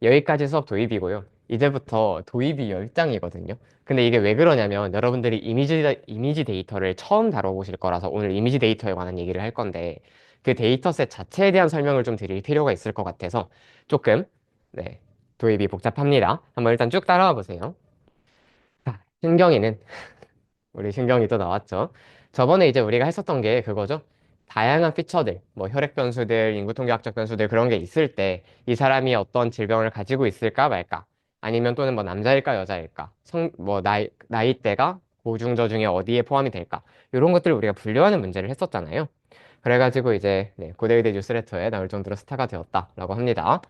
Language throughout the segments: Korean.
여기까지 수업 도입이고요. 이제부터 도입이 10장이거든요. 근데 이게 왜 그러냐면 여러분들이 이미지 데이터를 처음 다뤄보실 거라서 오늘 이미지 데이터에 관한 얘기를 할 건데 그 데이터셋 자체에 대한 설명을 좀 드릴 필요가 있을 것 같아서 조금 네, 도입이 복잡합니다. 한번 일단 쭉 따라와 보세요. 자, 신경이는 우리 신경이 또 나왔죠. 저번에 이제 우리가 했었던 게 그거죠. 다양한 피처들, 뭐 혈액 변수들, 인구 통계학적 변수들 그런 게 있을 때 이 사람이 어떤 질병을 가지고 있을까 말까, 아니면 또는 뭐 남자일까 여자일까, 뭐 나이대가 고중저 중에 어디에 포함이 될까, 이런 것들을 우리가 분류하는 문제를 했었잖아요. 그래가지고 이제 네, 고대의대 뉴스레터에 나올 정도로 스타가 되었다라고 합니다.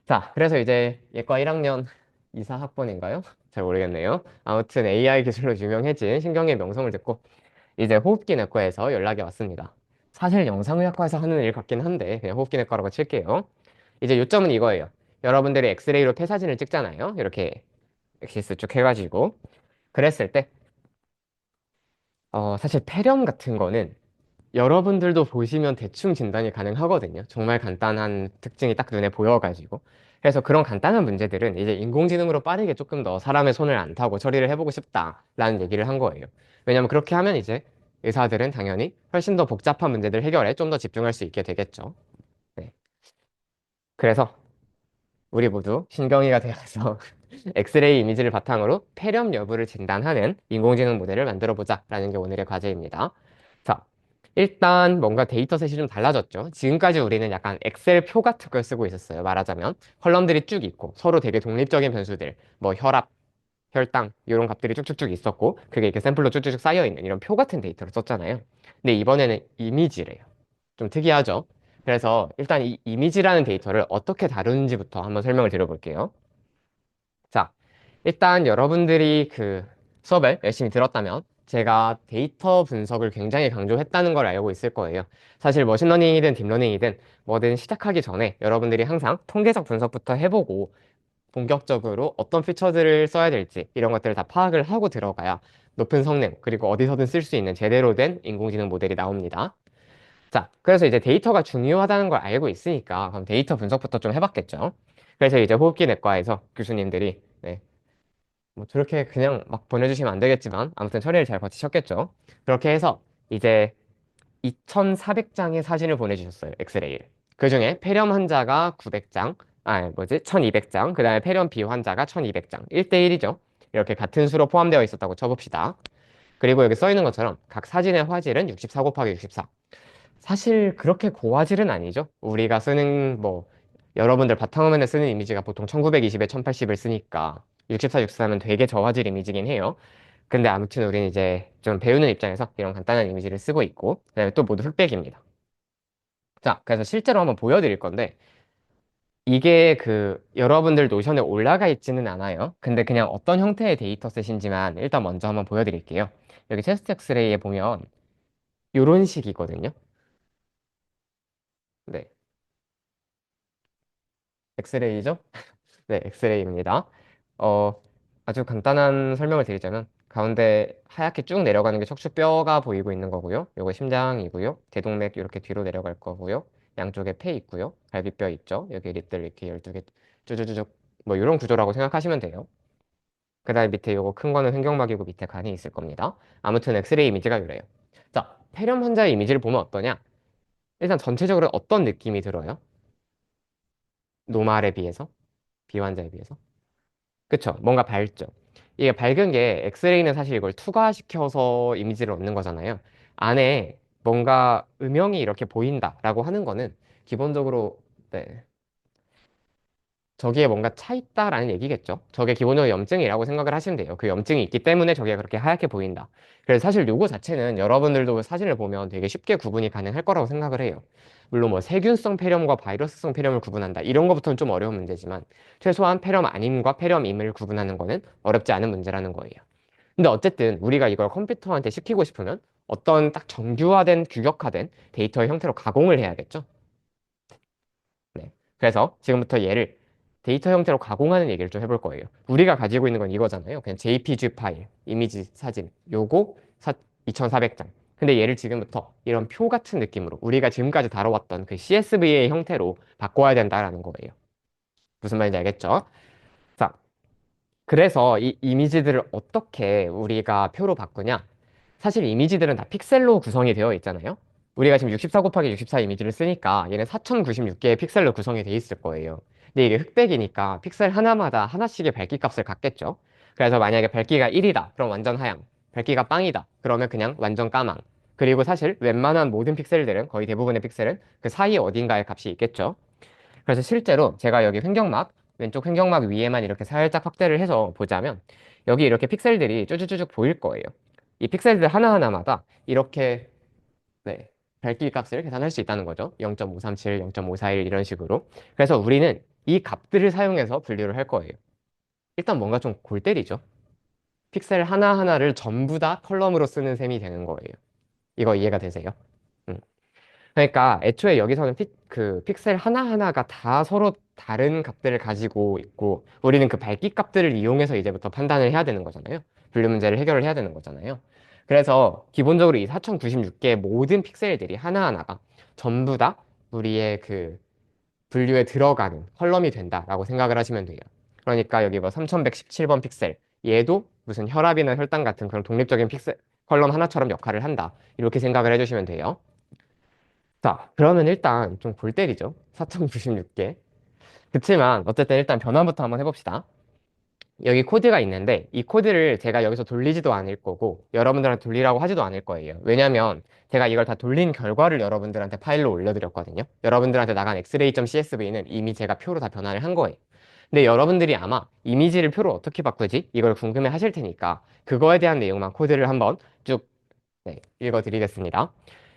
자, 그래서 이제 예과 1학년 이사학번인가요? 잘 모르겠네요. 아무튼 AI 기술로 유명해진 신경의 명성을 듣고 이제 호흡기 내과에서 연락이 왔습니다. 사실 영상의학과에서 하는 일 같긴 한데 그냥 호흡기 내과라고 칠게요. 이제 요점은 이거예요. 여러분들이 엑스레이로 폐사진을 찍잖아요. 이렇게 엑시스 쭉 해가지고 그랬을 때 사실 폐렴 같은 거는 여러분들도 보시면 대충 진단이 가능하거든요. 정말 간단한 특징이 딱 눈에 보여가지고. 그래서 그런 간단한 문제들은 이제 인공지능으로 빠르게 조금 더 사람의 손을 안 타고 처리를 해보고 싶다라는 얘기를 한 거예요. 왜냐면 그렇게 하면 이제 의사들은 당연히 훨씬 더 복잡한 문제들 해결에 좀 더 집중할 수 있게 되겠죠. 네. 그래서 우리 모두 신경이가 되어서 엑스레이 이미지를 바탕으로 폐렴 여부를 진단하는 인공지능 모델을 만들어 보자라는 게 오늘의 과제입니다. 자, 일단 뭔가 데이터셋이 좀 달라졌죠. 지금까지 우리는 약간 엑셀 표 같은 걸 쓰고 있었어요. 말하자면 컬럼들이 쭉 있고 서로 되게 독립적인 변수들, 뭐 혈압, 혈당 이런 값들이 쭉쭉쭉 있었고 그게 이렇게 샘플로 쭉쭉쭉 쌓여 있는 이런 표 같은 데이터를 썼잖아요. 근데 이번에는 이미지래요. 좀 특이하죠. 그래서 일단 이 이미지라는 데이터를 어떻게 다루는지부터 한번 설명을 드려볼게요. 자, 일단 여러분들이 그 수업을 열심히 들었다면 제가 데이터 분석을 굉장히 강조했다는 걸 알고 있을 거예요. 사실 머신러닝이든 딥러닝이든 뭐든 시작하기 전에 여러분들이 항상 통계적 분석부터 해보고 본격적으로 어떤 피처들을 써야 될지 이런 것들을 다 파악을 하고 들어가야 높은 성능 그리고 어디서든 쓸 수 있는 제대로 된 인공지능 모델이 나옵니다. 자, 그래서 이제 데이터가 중요하다는 걸 알고 있으니까 그럼 데이터 분석부터 좀 해봤겠죠. 그래서 이제 호흡기 내과에서 교수님들이 네, 뭐 저렇게 그냥 막 보내주시면 안 되겠지만 아무튼 처리를 잘 거치셨겠죠. 그렇게 해서 이제 2,400장의 사진을 보내주셨어요. 엑스레이를. 그중에 폐렴 환자가 900장, 1200장, 그 다음에 폐렴 비환자가 1200장. 1대1이죠. 이렇게 같은 수로 포함되어 있었다고 쳐봅시다. 그리고 여기 써 있는 것처럼 각 사진의 화질은 64 곱하기 64. 사실 그렇게 고화질은 아니죠. 우리가 쓰는 뭐 여러분들 바탕화면에 쓰는 이미지가 보통 1920에 1080을 쓰니까 64, 64면 되게 저화질 이미지긴 해요. 근데 아무튼 우리는 이제 좀 배우는 입장에서 이런 간단한 이미지를 쓰고 있고 그다음에 또 모두 흑백입니다. 자, 그래서 실제로 한번 보여드릴 건데 이게 그 여러분들 노션에 올라가 있지는 않아요. 근데 그냥 어떤 형태의 데이터셋인지만 일단 먼저 한번 보여드릴게요. 여기 체스트 엑스레이에 보면 이런 식이거든요. 네, 엑스레이죠? 네, 엑스레이입니다. 어, 아주 간단한 설명을 드리자면 가운데 하얗게 쭉 내려가는 게 척추뼈가 보이고 있는 거고요. 요거 심장이고요. 대동맥 이렇게 뒤로 내려갈 거고요. 양쪽에 폐 있고요. 갈비뼈 있죠. 여기 립들 이렇게 12개 쭈쭈쭈쭉 뭐 이런 구조라고 생각하시면 돼요. 그 다음에 밑에 요거 큰 거는 횡격막이고 밑에 간이 있을 겁니다. 아무튼 엑스레이 이미지가 이래요. 자, 폐렴 환자의 이미지를 보면 어떠냐? 일단 전체적으로 어떤 느낌이 들어요? 노말에 비해서? 비환자에 비해서? 그쵸. 뭔가 밝죠. 이게 밝은 게 엑스레이는 사실 이걸 투과시켜서 이미지를 얻는 거잖아요. 안에 뭔가 음영이 이렇게 보인다라고 하는 거는 기본적으로 네, 저기에 뭔가 차 있다라는 얘기겠죠. 저게 기본적으로 염증이라고 생각을 하시면 돼요. 그 염증이 있기 때문에 저게 그렇게 하얗게 보인다. 그래서 사실 요거 자체는 여러분들도 사진을 보면 되게 쉽게 구분이 가능할 거라고 생각을 해요. 물론 뭐 세균성 폐렴과 바이러스성 폐렴을 구분한다. 이런 것부터는 좀 어려운 문제지만 최소한 폐렴 아님과 폐렴임을 구분하는 거는 어렵지 않은 문제라는 거예요. 근데 어쨌든 우리가 이걸 컴퓨터한테 시키고 싶으면 어떤 딱 정규화된 규격화된 데이터의 형태로 가공을 해야겠죠. 네. 그래서 지금부터 얘를 데이터 형태로 가공하는 얘기를 좀 해볼 거예요. 우리가 가지고 있는 건 이거잖아요. 그냥 JPG 파일, 이미지, 사진. 요거 2400장. 근데 얘를 지금부터 이런 표 같은 느낌으로 우리가 지금까지 다뤄왔던 그 CSV의 형태로 바꿔야 된다라는 거예요. 무슨 말인지 알겠죠? 자, 그래서 이 이미지들을 어떻게 우리가 표로 바꾸냐? 사실 이미지들은 다 픽셀로 구성이 되어 있잖아요. 우리가 지금 64 곱하기 64 이미지를 쓰니까 얘는 4096개의 픽셀로 구성이 돼 있을 거예요. 근데 이게 흑백이니까 픽셀 하나마다 하나씩의 밝기 값을 갖겠죠. 그래서 만약에 밝기가 1이다. 그럼 완전 하양. 밝기가 빵이다. 그러면 그냥 완전 까망. 그리고 사실 웬만한 모든 픽셀들은 거의 대부분의 픽셀은 그 사이 어딘가에 값이 있겠죠. 그래서 실제로 제가 여기 횡격막, 왼쪽 횡격막 위에만 이렇게 살짝 확대를 해서 보자면 여기 이렇게 픽셀들이 쭈쭈쭈쭉 보일 거예요. 이 픽셀들 하나하나마다 이렇게 네, 밝기 값을 계산할 수 있다는 거죠. 0.537, 0.541 이런 식으로. 그래서 우리는 이 값들을 사용해서 분류를 할 거예요. 일단 뭔가 좀 골 때리죠. 픽셀 하나하나를 전부 다 컬럼으로 쓰는 셈이 되는 거예요. 이거 이해가 되세요? 음. 그러니까 애초에 여기서는 그 픽셀 하나하나가 다 서로 다른 값들을 가지고 있고 우리는 그 밝기 값들을 이용해서 이제부터 판단을 해야 되는 거잖아요. 분류 문제를 해결을 해야 되는 거잖아요. 그래서 기본적으로 이 4096개의 모든 픽셀들이 하나하나가 전부 다 우리의 그 분류에 들어가는 컬럼이 된다라고 생각을 하시면 돼요. 그러니까 여기 뭐 3117번 픽셀 얘도 무슨 혈압이나 혈당 같은 그런 독립적인 픽셀 컬럼 하나처럼 역할을 한다. 이렇게 생각을 해주시면 돼요. 자, 그러면 일단 좀 골 때리죠. 4096개. 그치만 어쨌든 일단 변환부터 한번 해봅시다. 여기 코드가 있는데 이 코드를 제가 여기서 돌리지도 않을 거고 여러분들한테 돌리라고 하지도 않을 거예요. 왜냐면 제가 이걸 다 돌린 결과를 여러분들한테 파일로 올려드렸거든요. 여러분들한테 나간 xray.csv는 이미 제가 표로 다 변환을 한 거예요. 근데 여러분들이 아마 이미지를 표로 어떻게 바꾸지? 이걸 궁금해 하실 테니까 그거에 대한 내용만 코드를 한번 쭉 네, 읽어드리겠습니다.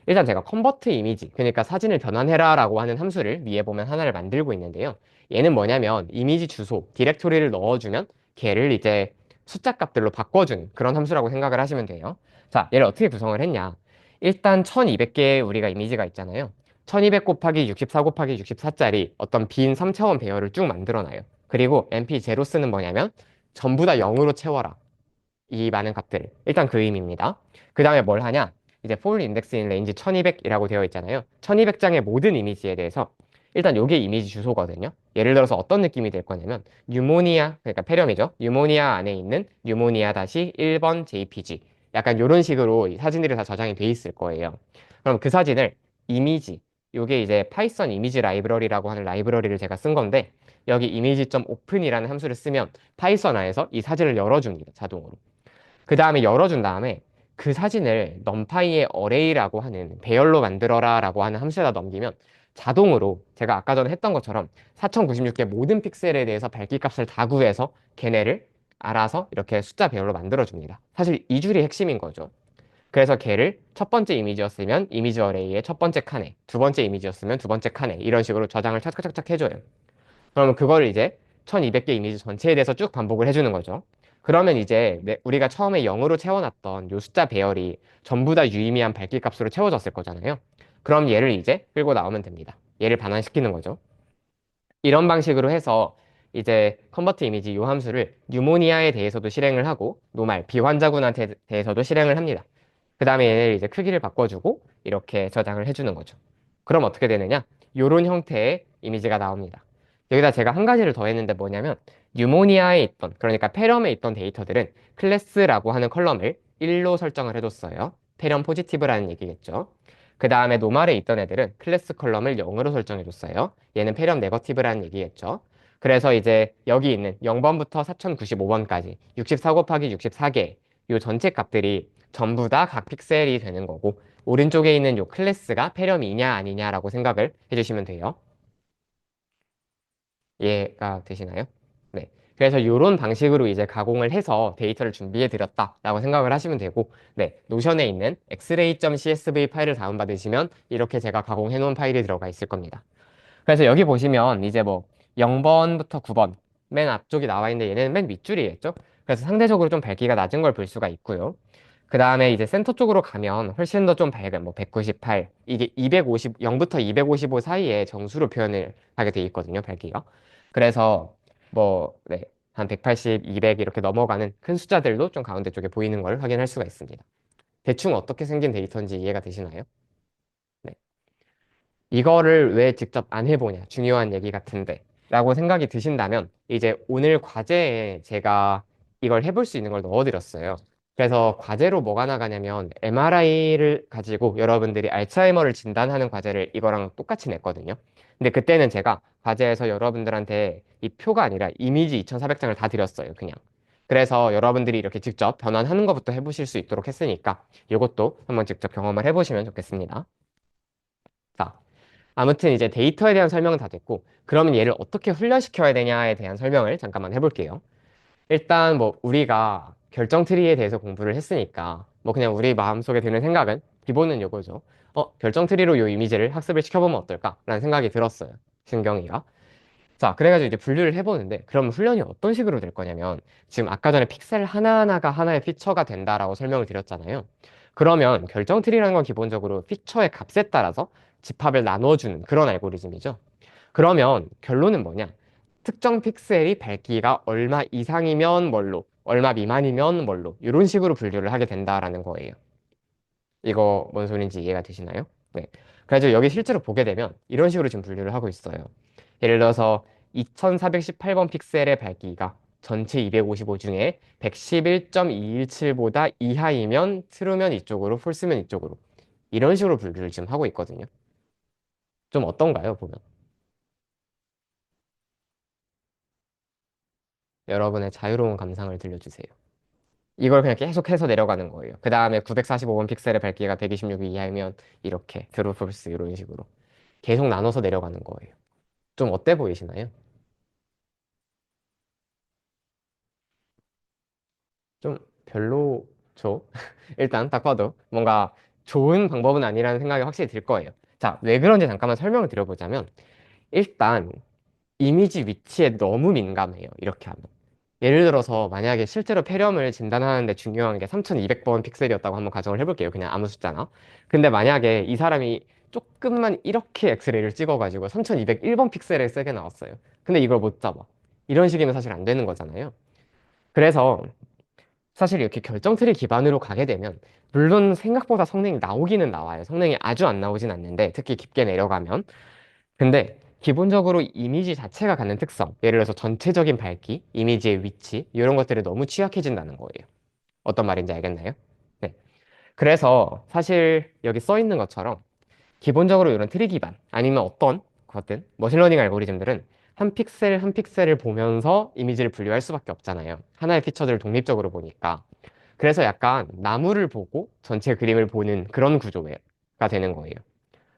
일단 제가 컨버트 이미지, 그러니까 사진을 변환해라 라고 하는 함수를 위에 보면 하나를 만들고 있는데요. 얘는 뭐냐면 이미지 주소, 디렉토리를 넣어주면 걔를 이제 숫자 값들로 바꿔준 그런 함수라고 생각을 하시면 돼요. 자, 얘를 어떻게 구성을 했냐. 일단 1200개의 우리가 이미지가 있잖아요. 1200 곱하기 64 곱하기 64짜리 어떤 빈 3차원 배열을 쭉 만들어놔요. 그리고 mp0스는 뭐냐면 전부 다 0으로 채워라. 이 많은 값들. 일단 그 의미입니다. 그 다음에 뭘 하냐? 이제 for index in range 1200이라고 되어 있잖아요. 1200장의 모든 이미지에 대해서 일단 요게 이미지 주소거든요. 예를 들어서 어떤 느낌이 될 거냐면 뉴모니아, 그러니까 폐렴이죠. 뉴모니아 안에 있는 뉴모니아 다시 1번 JPG. 약간 요런 식으로 이 사진들이 다 저장이 돼 있을 거예요. 그럼 그 사진을 이미지, 요게 이제 파이썬 이미지 라이브러리라고 하는 라이브러리를 제가 쓴 건데 여기 이미지.open이라는 함수를 쓰면 파이썬 안에서 이 사진을 열어줍니다. 자동으로. 그 다음에 열어준 다음에 그 사진을 numPy의 array라고 하는 배열로 만들어라 라고 하는 함수에다 넘기면 자동으로 제가 아까 전에 했던 것처럼 4096개 모든 픽셀에 대해서 밝기 값을 다 구해서 걔네를 알아서 이렇게 숫자 배열로 만들어줍니다. 사실 이 줄이 핵심인 거죠. 그래서 걔를 첫 번째 이미지였으면 이미지 어레이의 첫 번째 칸에, 두 번째 이미지였으면 두 번째 칸에 이런 식으로 저장을 착착착착 해줘요. 그러면 그거를 이제 1200개 이미지 전체에 대해서 쭉 반복을 해주는 거죠. 그러면 이제 우리가 처음에 0으로 채워놨던 요 숫자 배열이 전부 다 유의미한 밝기 값으로 채워졌을 거잖아요. 그럼 얘를 이제 끌고 나오면 됩니다. 얘를 반환시키는 거죠. 이런 방식으로 해서 이제 컨버트 이미지 요 함수를 뉴모니아에 대해서도 실행을 하고 노말 비환자군한테 대해서도 실행을 합니다. 그 다음에 얘를 이제 크기를 바꿔주고 이렇게 저장을 해주는 거죠. 그럼 어떻게 되느냐? 요런 형태의 이미지가 나옵니다. 여기다 제가 한 가지를 더 했는데 뭐냐면 뉴모니아에 있던 그러니까 폐렴에 있던 데이터들은 클래스라고 하는 컬럼을 1로 설정을 해줬어요. 폐렴 포지티브라는 얘기겠죠. 그 다음에 노말에 있던 애들은 클래스 컬럼을 0으로 설정해줬어요. 얘는 폐렴 네거티브라는 얘기겠죠. 그래서 이제 여기 있는 0번부터 4095번까지 64 곱하기 64개 요 전체 값들이 전부 다 각 픽셀이 되는 거고 오른쪽에 있는 요 클래스가 폐렴이냐 아니냐라고 생각을 해주시면 돼요. 이해가 되시나요? 네. 그래서 이런 방식으로 이제 가공을 해서 데이터를 준비해 드렸다라고 생각을 하시면 되고, 네. 노션에 있는 xray.csv 파일을 다운받으시면 이렇게 제가 가공해 놓은 파일이 들어가 있을 겁니다. 그래서 여기 보시면 이제 뭐 0번부터 9번 맨 앞쪽이 나와 있는데 얘는 맨 밑줄이겠죠? 그래서 상대적으로 좀 밝기가 낮은 걸 볼 수가 있고요. 그 다음에 이제 센터 쪽으로 가면 훨씬 더 좀 밝은 뭐 198, 이게 250, 0부터 255 사이에 정수로 표현을 하게 돼 있거든요, 밝기가. 그래서 뭐, 네, 한 180, 200 이렇게 넘어가는 큰 숫자들도 좀 가운데 쪽에 보이는 걸 확인할 수가 있습니다. 대충 어떻게 생긴 데이터인지 이해가 되시나요? 네. 이거를 왜 직접 안 해보냐? 중요한 얘기 같은데. 라고 생각이 드신다면 이제 오늘 과제에 제가 이걸 해볼 수 있는 걸 넣어드렸어요. 그래서 과제로 뭐가 나가냐면 MRI를 가지고 여러분들이 알츠하이머를 진단하는 과제를 이거랑 똑같이 냈거든요. 근데 그때는 제가 과제에서 여러분들한테 이 표가 아니라 이미지 2,400장을 다 드렸어요, 그냥. 그래서 여러분들이 이렇게 직접 변환하는 것부터 해보실 수 있도록 했으니까 이것도 한번 직접 경험을 해보시면 좋겠습니다. 자, 아무튼 이제 데이터에 대한 설명은 다 됐고, 그러면 얘를 어떻게 훈련시켜야 되냐에 대한 설명을 잠깐만 해볼게요. 일단 뭐 우리가 결정 트리에 대해서 공부를 했으니까 뭐 그냥 우리 마음속에 드는 생각은 기본은 요거죠. 결정 트리로 요 이미지를 학습을 시켜보면 어떨까라는 생각이 들었어요. 신경이가. 자, 그래가지고 이제 분류를 해보는데, 그럼 훈련이 어떤 식으로 될 거냐면, 지금 아까 전에 픽셀 하나하나가 하나의 피처가 된다라고 설명을 드렸잖아요. 그러면 결정 트리라는 건 기본적으로 피처의 값에 따라서 집합을 나눠주는 그런 알고리즘이죠. 그러면 결론은 뭐냐? 특정 픽셀이 밝기가 얼마 이상이면 뭘로, 얼마 미만이면 뭘로, 이런 식으로 분류를 하게 된다라는 거예요. 이거 뭔 소린지 이해가 되시나요? 네. 그래서 여기 실제로 보게 되면 이런 식으로 지금 분류를 하고 있어요. 예를 들어서 2418번 픽셀의 밝기가 전체 255 중에 111.217보다 이하이면 true면 이쪽으로, false면 이쪽으로. 이런 식으로 분류를 지금 하고 있거든요. 좀 어떤가요, 보면? 여러분의 자유로운 감상을 들려주세요. 이걸 그냥 계속해서 내려가는 거예요. 그 다음에 945번 픽셀의 밝기가 126 이하이면 이렇게 true, false 이런 식으로 계속 나눠서 내려가는 거예요. 좀 어때 보이시나요? 좀 별로죠. 일단 딱 봐도 뭔가 좋은 방법은 아니라는 생각이 확실히 들 거예요. 자, 왜 그런지 잠깐만 설명을 드려보자면 일단 이미지 위치에 너무 민감해요. 이렇게 하면. 예를 들어서 만약에 실제로 폐렴을 진단하는데 중요한 게 3200번 픽셀이었다고 한번 가정을 해볼게요. 그냥 아무 숫자나. 근데 만약에 이 사람이 조금만 이렇게 엑스레이를 찍어가지고 3201번 픽셀에 세게 나왔어요. 근데 이걸 못 잡아. 이런 식이면 사실 안 되는 거잖아요. 그래서 사실 이렇게 결정 트리 기반으로 가게 되면 물론 생각보다 성능이 나오기는 나와요. 성능이 아주 안 나오진 않는데 특히 깊게 내려가면 근데 기본적으로 이미지 자체가 갖는 특성 예를 들어서 전체적인 밝기, 이미지의 위치 이런 것들이 너무 취약해진다는 거예요. 어떤 말인지 알겠나요? 네. 그래서 사실 여기 써 있는 것처럼 기본적으로 이런 트리 기반 아니면 어떤 것든 머신러닝 알고리즘들은 한 픽셀 한 픽셀을 보면서 이미지를 분류할 수밖에 없잖아요. 하나의 피처들을 독립적으로 보니까. 그래서 약간 나무를 보고 전체 그림을 보는 그런 구조가 되는 거예요.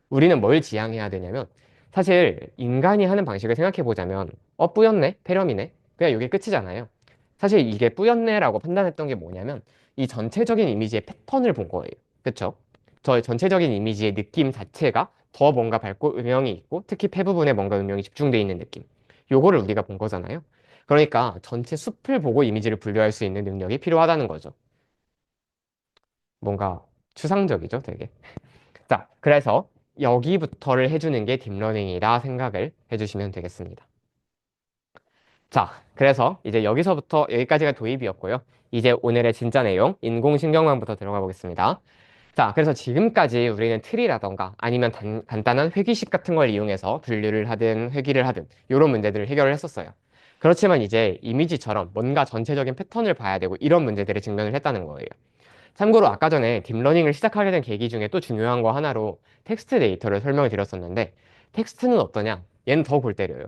우리는 뭘 지향해야 되냐면 사실 인간이 하는 방식을 생각해 보자면 뿌였네? 폐렴이네? 그냥 이게 끝이잖아요. 사실 이게 뿌였네라고 판단했던 게 뭐냐면 이 전체적인 이미지의 패턴을 본 거예요. 그쵸? 저 전체적인 이미지의 느낌 자체가 더 뭔가 밝고 음영이 있고 특히 폐 부분에 뭔가 음영이 집중돼 있는 느낌. 요거를 우리가 본 거잖아요. 그러니까 전체 숲을 보고 이미지를 분류할 수 있는 능력이 필요하다는 거죠. 뭔가 추상적이죠, 되게. 자, 그래서 여기부터를 해주는 게 딥러닝이라 생각을 해주시면 되겠습니다. 자, 그래서 이제 여기서부터 여기까지가 도입이었고요. 이제 오늘의 진짜 내용, 인공신경망부터 들어가 보겠습니다. 자, 그래서 지금까지 우리는 틀이라던가 아니면 간단한 회귀식 같은 걸 이용해서 분류를 하든 회귀를 하든 이런 문제들을 해결을 했었어요. 그렇지만 이제 이미지처럼 뭔가 전체적인 패턴을 봐야 되고 이런 문제들에 직면을 했다는 거예요. 참고로 아까 전에 딥러닝을 시작하게 된 계기 중에 또 중요한 거 하나로 텍스트 데이터를 설명을 드렸었는데 텍스트는 어떠냐? 얘는 더 골 때려요.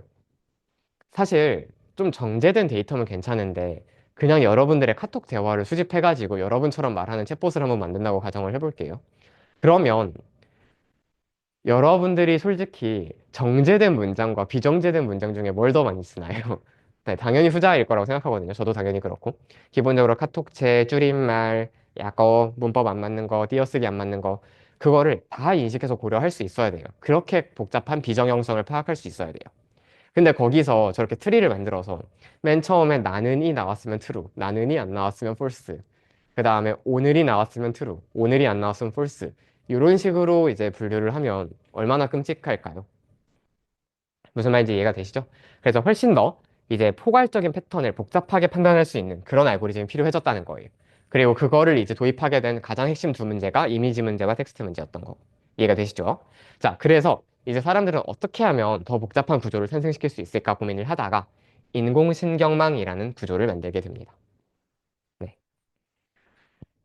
사실 좀 정제된 데이터면 괜찮은데 그냥 여러분들의 카톡 대화를 수집해가지고 여러분처럼 말하는 챗봇을 한번 만든다고 가정을 해볼게요. 그러면 여러분들이 솔직히 정제된 문장과 비정제된 문장 중에 뭘 더 많이 쓰나요? 네, 당연히 후자일 거라고 생각하거든요. 저도 당연히 그렇고. 기본적으로 카톡체, 줄임말, 약어, 문법 안 맞는 거, 띄어쓰기 안 맞는 거, 그거를 다 인식해서 고려할 수 있어야 돼요. 그렇게 복잡한 비정형성을 파악할 수 있어야 돼요. 근데 거기서 저렇게 트리를 만들어서 맨 처음에 나는이 나왔으면 true, 나는이 안 나왔으면 false, 그 다음에 오늘이 나왔으면 true, 오늘이 안 나왔으면 false 이런 식으로 이제 분류를 하면 얼마나 끔찍할까요? 무슨 말인지 이해가 되시죠? 그래서 훨씬 더 이제 포괄적인 패턴을 복잡하게 판단할 수 있는 그런 알고리즘이 필요해졌다는 거예요. 그리고 그거를 이제 도입하게 된 가장 핵심 두 문제가 이미지 문제와 텍스트 문제였던 거. 이해가 되시죠? 자, 그래서 이제 사람들은 어떻게 하면 더 복잡한 구조를 탄생시킬 수 있을까 고민을 하다가 인공신경망이라는 구조를 만들게 됩니다. 네.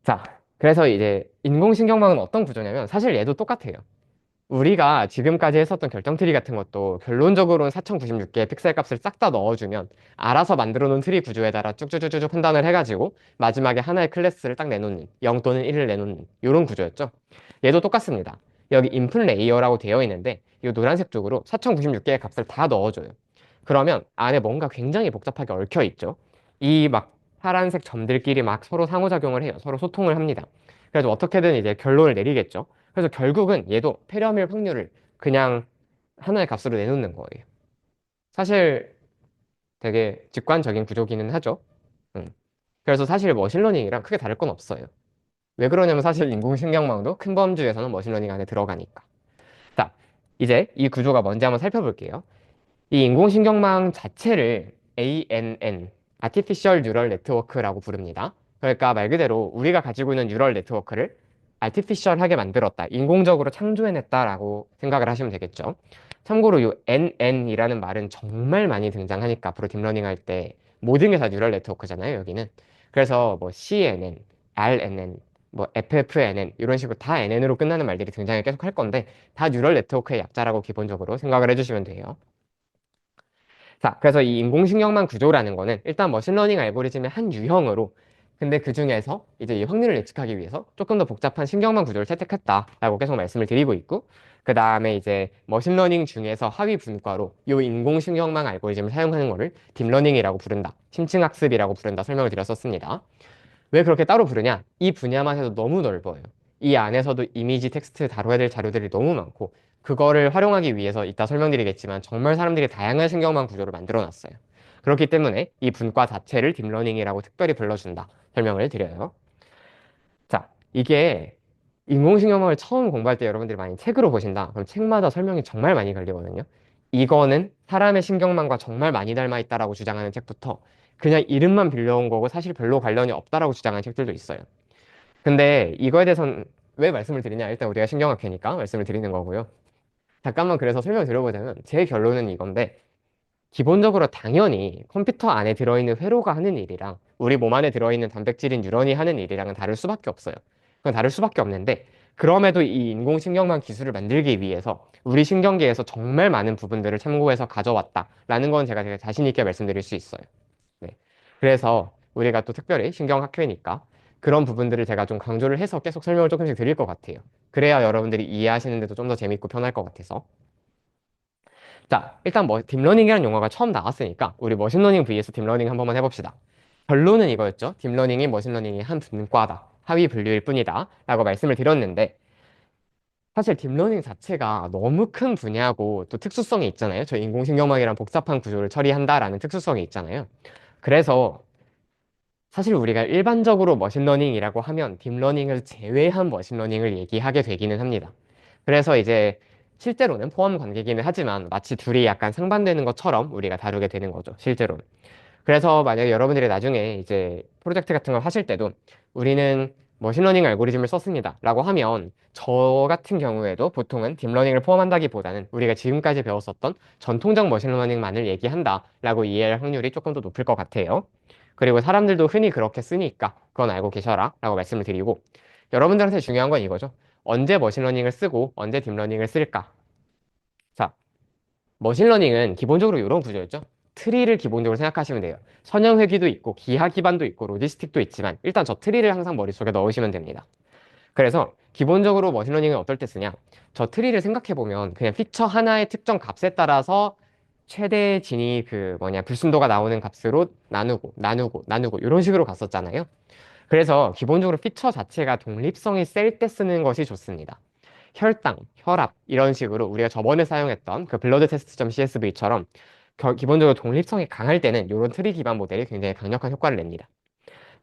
자, 그래서 이제 인공신경망은 어떤 구조냐면 사실 얘도 똑같아요. 우리가 지금까지 했었던 결정 트리 같은 것도 결론적으로는 4096개의 픽셀 값을 싹 다 넣어주면 알아서 만들어 놓은 트리 구조에 따라 쭉쭉쭉쭉 판단을 해가지고 마지막에 하나의 클래스를 딱 내놓는 0 또는 1을 내놓는 이런 구조였죠. 얘도 똑같습니다. 여기 인풋 레이어라고 되어 있는데 이 노란색 쪽으로 4096개의 값을 다 넣어줘요. 그러면 안에 뭔가 굉장히 복잡하게 얽혀 있죠. 이 막 파란색 점들끼리 막 서로 상호작용을 해요. 서로 소통을 합니다. 그래서 어떻게든 이제 결론을 내리겠죠. 그래서 결국은 얘도 페르미 확률을 그냥 하나의 값으로 내놓는 거예요. 사실 되게 직관적인 구조기는 하죠. 음. 그래서 사실 머신러닝이랑 크게 다를 건 없어요. 왜 그러냐면 사실 인공신경망도 큰 범주에서는 머신러닝 안에 들어가니까. 자, 이제 이 구조가 뭔지 한번 살펴볼게요. 이 인공신경망 자체를 ANN, Artificial Neural Network라고 부릅니다. 그러니까 말 그대로 우리가 가지고 있는 뉴럴 네트워크를 아티피셜하게 만들었다, 인공적으로 창조해냈다라고 생각을 하시면 되겠죠. 참고로 이 NN이라는 말은 정말 많이 등장하니까 앞으로 딥러닝 할 때 모든 게 다 뉴럴 네트워크잖아요, 여기는. 그래서 뭐 CNN, RNN, 뭐 FFNN 이런 식으로 다 NN으로 끝나는 말들이 등장을 계속 할 건데 다 뉴럴 네트워크의 약자라고 기본적으로 생각을 해주시면 돼요. 자, 그래서 이 인공신경망 구조라는 거는 일단 머신러닝 알고리즘의 한 유형으로, 근데 그 중에서 이제 이 확률을 예측하기 위해서 조금 더 복잡한 신경망 구조를 채택했다라고 계속 말씀을 드리고 있고, 그 다음에 이제 머신러닝 중에서 하위 분과로 이 인공신경망 알고리즘을 사용하는 거를 딥러닝이라고 부른다, 심층학습이라고 부른다 설명을 드렸었습니다. 왜 그렇게 따로 부르냐? 이 분야만 해도 너무 넓어요. 이 안에서도 이미지, 텍스트 다뤄야 될 자료들이 너무 많고, 그거를 활용하기 위해서 이따 설명드리겠지만 정말 사람들이 다양한 신경망 구조를 만들어 놨어요. 그렇기 때문에 이 분과 자체를 딥러닝이라고 특별히 불러준다 설명을 드려요. 자, 이게 인공신경망을 처음 공부할 때 여러분들이 많이 책으로 보신다. 그럼 책마다 설명이 정말 많이 걸리거든요. 이거는 사람의 신경망과 정말 많이 닮아 있다라고 주장하는 책부터 그냥 이름만 빌려온 거고 사실 별로 관련이 없다라고 주장하는 책들도 있어요. 근데 이거에 대해서는 왜 말씀을 드리냐? 일단 우리가 신경학회니까 말씀을 드리는 거고요. 잠깐만 그래서 설명을 드려보자면 제 결론은 이건데, 기본적으로 당연히 컴퓨터 안에 들어있는 회로가 하는 일이랑 우리 몸 안에 들어있는 단백질인 뉴런이 하는 일이랑은 다를 수밖에 없어요. 그건 다를 수밖에 없는데, 그럼에도 이 인공신경망 기술을 만들기 위해서 우리 신경계에서 정말 많은 부분들을 참고해서 가져왔다라는 건 제가 되게 자신 있게 말씀드릴 수 있어요. 네. 그래서 우리가 또 특별히 신경학회니까 그런 부분들을 제가 좀 강조를 해서 계속 설명을 조금씩 드릴 것 같아요. 그래야 여러분들이 이해하시는데도 좀 더 재밌고 편할 것 같아서. 자, 일단 뭐 딥러닝이라는 용어가 처음 나왔으니까 우리 머신러닝 vs 딥러닝 한 번만 해봅시다. 결론은 이거였죠. 딥러닝이 머신러닝의 한 분과다, 하위 분류일 뿐이다 라고 말씀을 드렸는데, 사실 딥러닝 자체가 너무 큰 분야고 또 특수성이 있잖아요. 저 인공신경망이란 복잡한 구조를 처리한다라는 특수성이 있잖아요. 그래서 사실 우리가 일반적으로 머신러닝이라고 하면 딥러닝을 제외한 머신러닝을 얘기하게 되기는 합니다. 그래서 이제 실제로는 포함 관계기는 하지만 마치 둘이 약간 상반되는 것처럼 우리가 다루게 되는 거죠, 실제로는. 그래서 만약에 여러분들이 나중에 이제 프로젝트 같은 걸 하실 때도 우리는 머신러닝 알고리즘을 썼습니다 라고 하면 저 같은 경우에도 보통은 딥러닝을 포함한다기보다는 우리가 지금까지 배웠었던 전통적 머신러닝만을 얘기한다 라고 이해할 확률이 조금 더 높을 것 같아요. 그리고 사람들도 흔히 그렇게 쓰니까 그건 알고 계셔라 라고 말씀을 드리고, 여러분들한테 중요한 건 이거죠. 언제 머신러닝을 쓰고 언제 딥러닝을 쓸까? 자, 머신러닝은 기본적으로 이런 구조였죠. 트리를 기본적으로 생각하시면 돼요. 선형 회귀도 있고 기하 기반도 있고 로지스틱도 있지만 일단 저 트리를 항상 머릿속에 넣으시면 됩니다. 그래서 기본적으로 머신러닝을 어떨 때 쓰냐? 저 트리를 생각해보면 그냥 피처 하나의 특정 값에 따라서 최대 진위 그 뭐냐 불순도가 나오는 값으로 나누고 이런 식으로 갔었잖아요. 그래서 기본적으로 피처 자체가 독립성이 셀 때 쓰는 것이 좋습니다. 혈당, 혈압 이런 식으로 우리가 저번에 사용했던 그 블러드 테스트.csv처럼 기본적으로 독립성이 강할 때는 이런 트리 기반 모델이 굉장히 강력한 효과를 냅니다.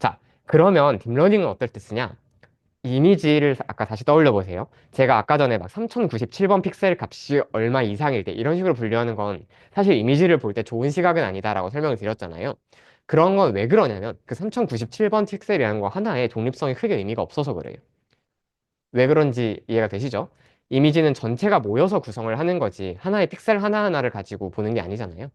자, 그러면 딥러닝은 어떨 때 쓰냐? 이미지를 아까 다시 떠올려 보세요. 제가 아까 전에 막 3097번 픽셀 값이 얼마 이상일 때 이런 식으로 분류하는 건 사실 이미지를 볼 때 좋은 시각은 아니다라고 설명을 드렸잖아요. 그런 건 왜 그러냐면 그 3097번 픽셀이라는 거 하나에 독립성이 크게 의미가 없어서 그래요. 왜 그런지 이해가 되시죠? 이미지는 전체가 모여서 구성을 하는 거지 하나의 픽셀 하나하나를 가지고 보는 게 아니잖아요.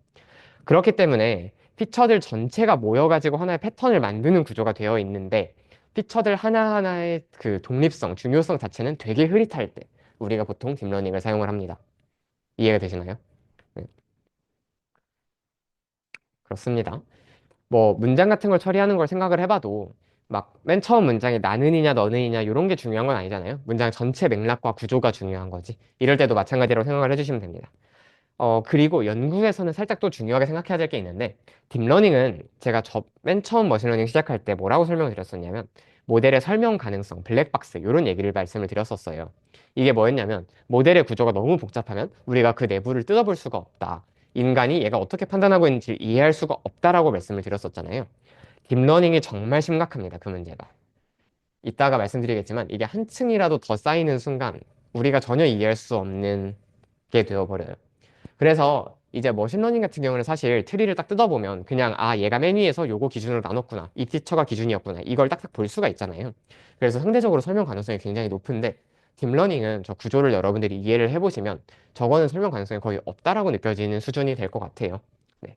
그렇기 때문에 피처들 전체가 모여가지고 하나의 패턴을 만드는 구조가 되어 있는데 피처들 하나하나의 그 독립성, 중요성 자체는 되게 흐릿할 때 우리가 보통 딥러닝을 사용을 합니다. 이해가 되시나요? 네, 그렇습니다. 뭐 문장 같은 걸 처리하는 걸 생각을 해봐도 막 맨 처음 문장이 나는이냐 너는이냐 이런 게 중요한 건 아니잖아요. 문장 전체 맥락과 구조가 중요한 거지. 이럴 때도 마찬가지로 생각을 해주시면 됩니다. 그리고 연구에서는 살짝 또 중요하게 생각해야 될 게 있는데, 딥러닝은 제가 맨 처음 머신러닝 시작할 때 뭐라고 설명을 드렸었냐면, 모델의 설명 가능성, 블랙박스, 이런 얘기를 말씀을 드렸었어요. 이게 뭐였냐면, 모델의 구조가 너무 복잡하면 우리가 그 내부를 뜯어볼 수가 없다. 인간이 얘가 어떻게 판단하고 있는지 이해할 수가 없다라고 말씀을 드렸었잖아요. 딥러닝이 정말 심각합니다, 그 문제가. 이따가 말씀드리겠지만, 이게 한층이라도 더 쌓이는 순간, 우리가 전혀 이해할 수 없는 게 되어버려요. 그래서 이제 머신러닝 같은 경우는 사실 트리를 딱 뜯어보면 그냥 아 얘가 맨 위에서 요거 기준으로 나눴구나 이 피처가 기준이었구나 이걸 딱딱 볼 수가 있잖아요. 그래서 상대적으로 설명 가능성이 굉장히 높은데 딥러닝은 저 구조를 여러분들이 이해를 해보시면 저거는 설명 가능성이 거의 없다라고 느껴지는 수준이 될 것 같아요. 네.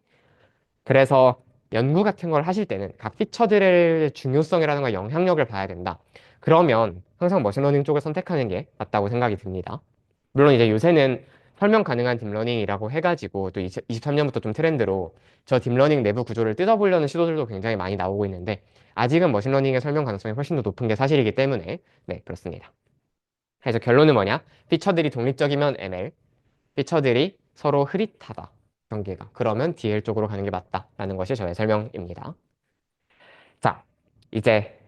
그래서 연구 같은 걸 하실 때는 각 피처들의 중요성이라든가 영향력을 봐야 된다. 그러면 항상 머신러닝 쪽을 선택하는 게 맞다고 생각이 듭니다. 물론 이제 요새는 설명 가능한 딥러닝이라고 해가지고 또 23년부터 좀 트렌드로 저 딥러닝 내부 구조를 뜯어보려는 시도들도 굉장히 많이 나오고 있는데 아직은 머신러닝의 설명 가능성이 훨씬 더 높은 게 사실이기 때문에 네, 그렇습니다. 그래서 결론은 뭐냐? 피처들이 독립적이면 ML, 피처들이 서로 흐릿하다. 경계가. 그러면 DL 쪽으로 가는 게 맞다라는 것이 저의 설명입니다. 자, 이제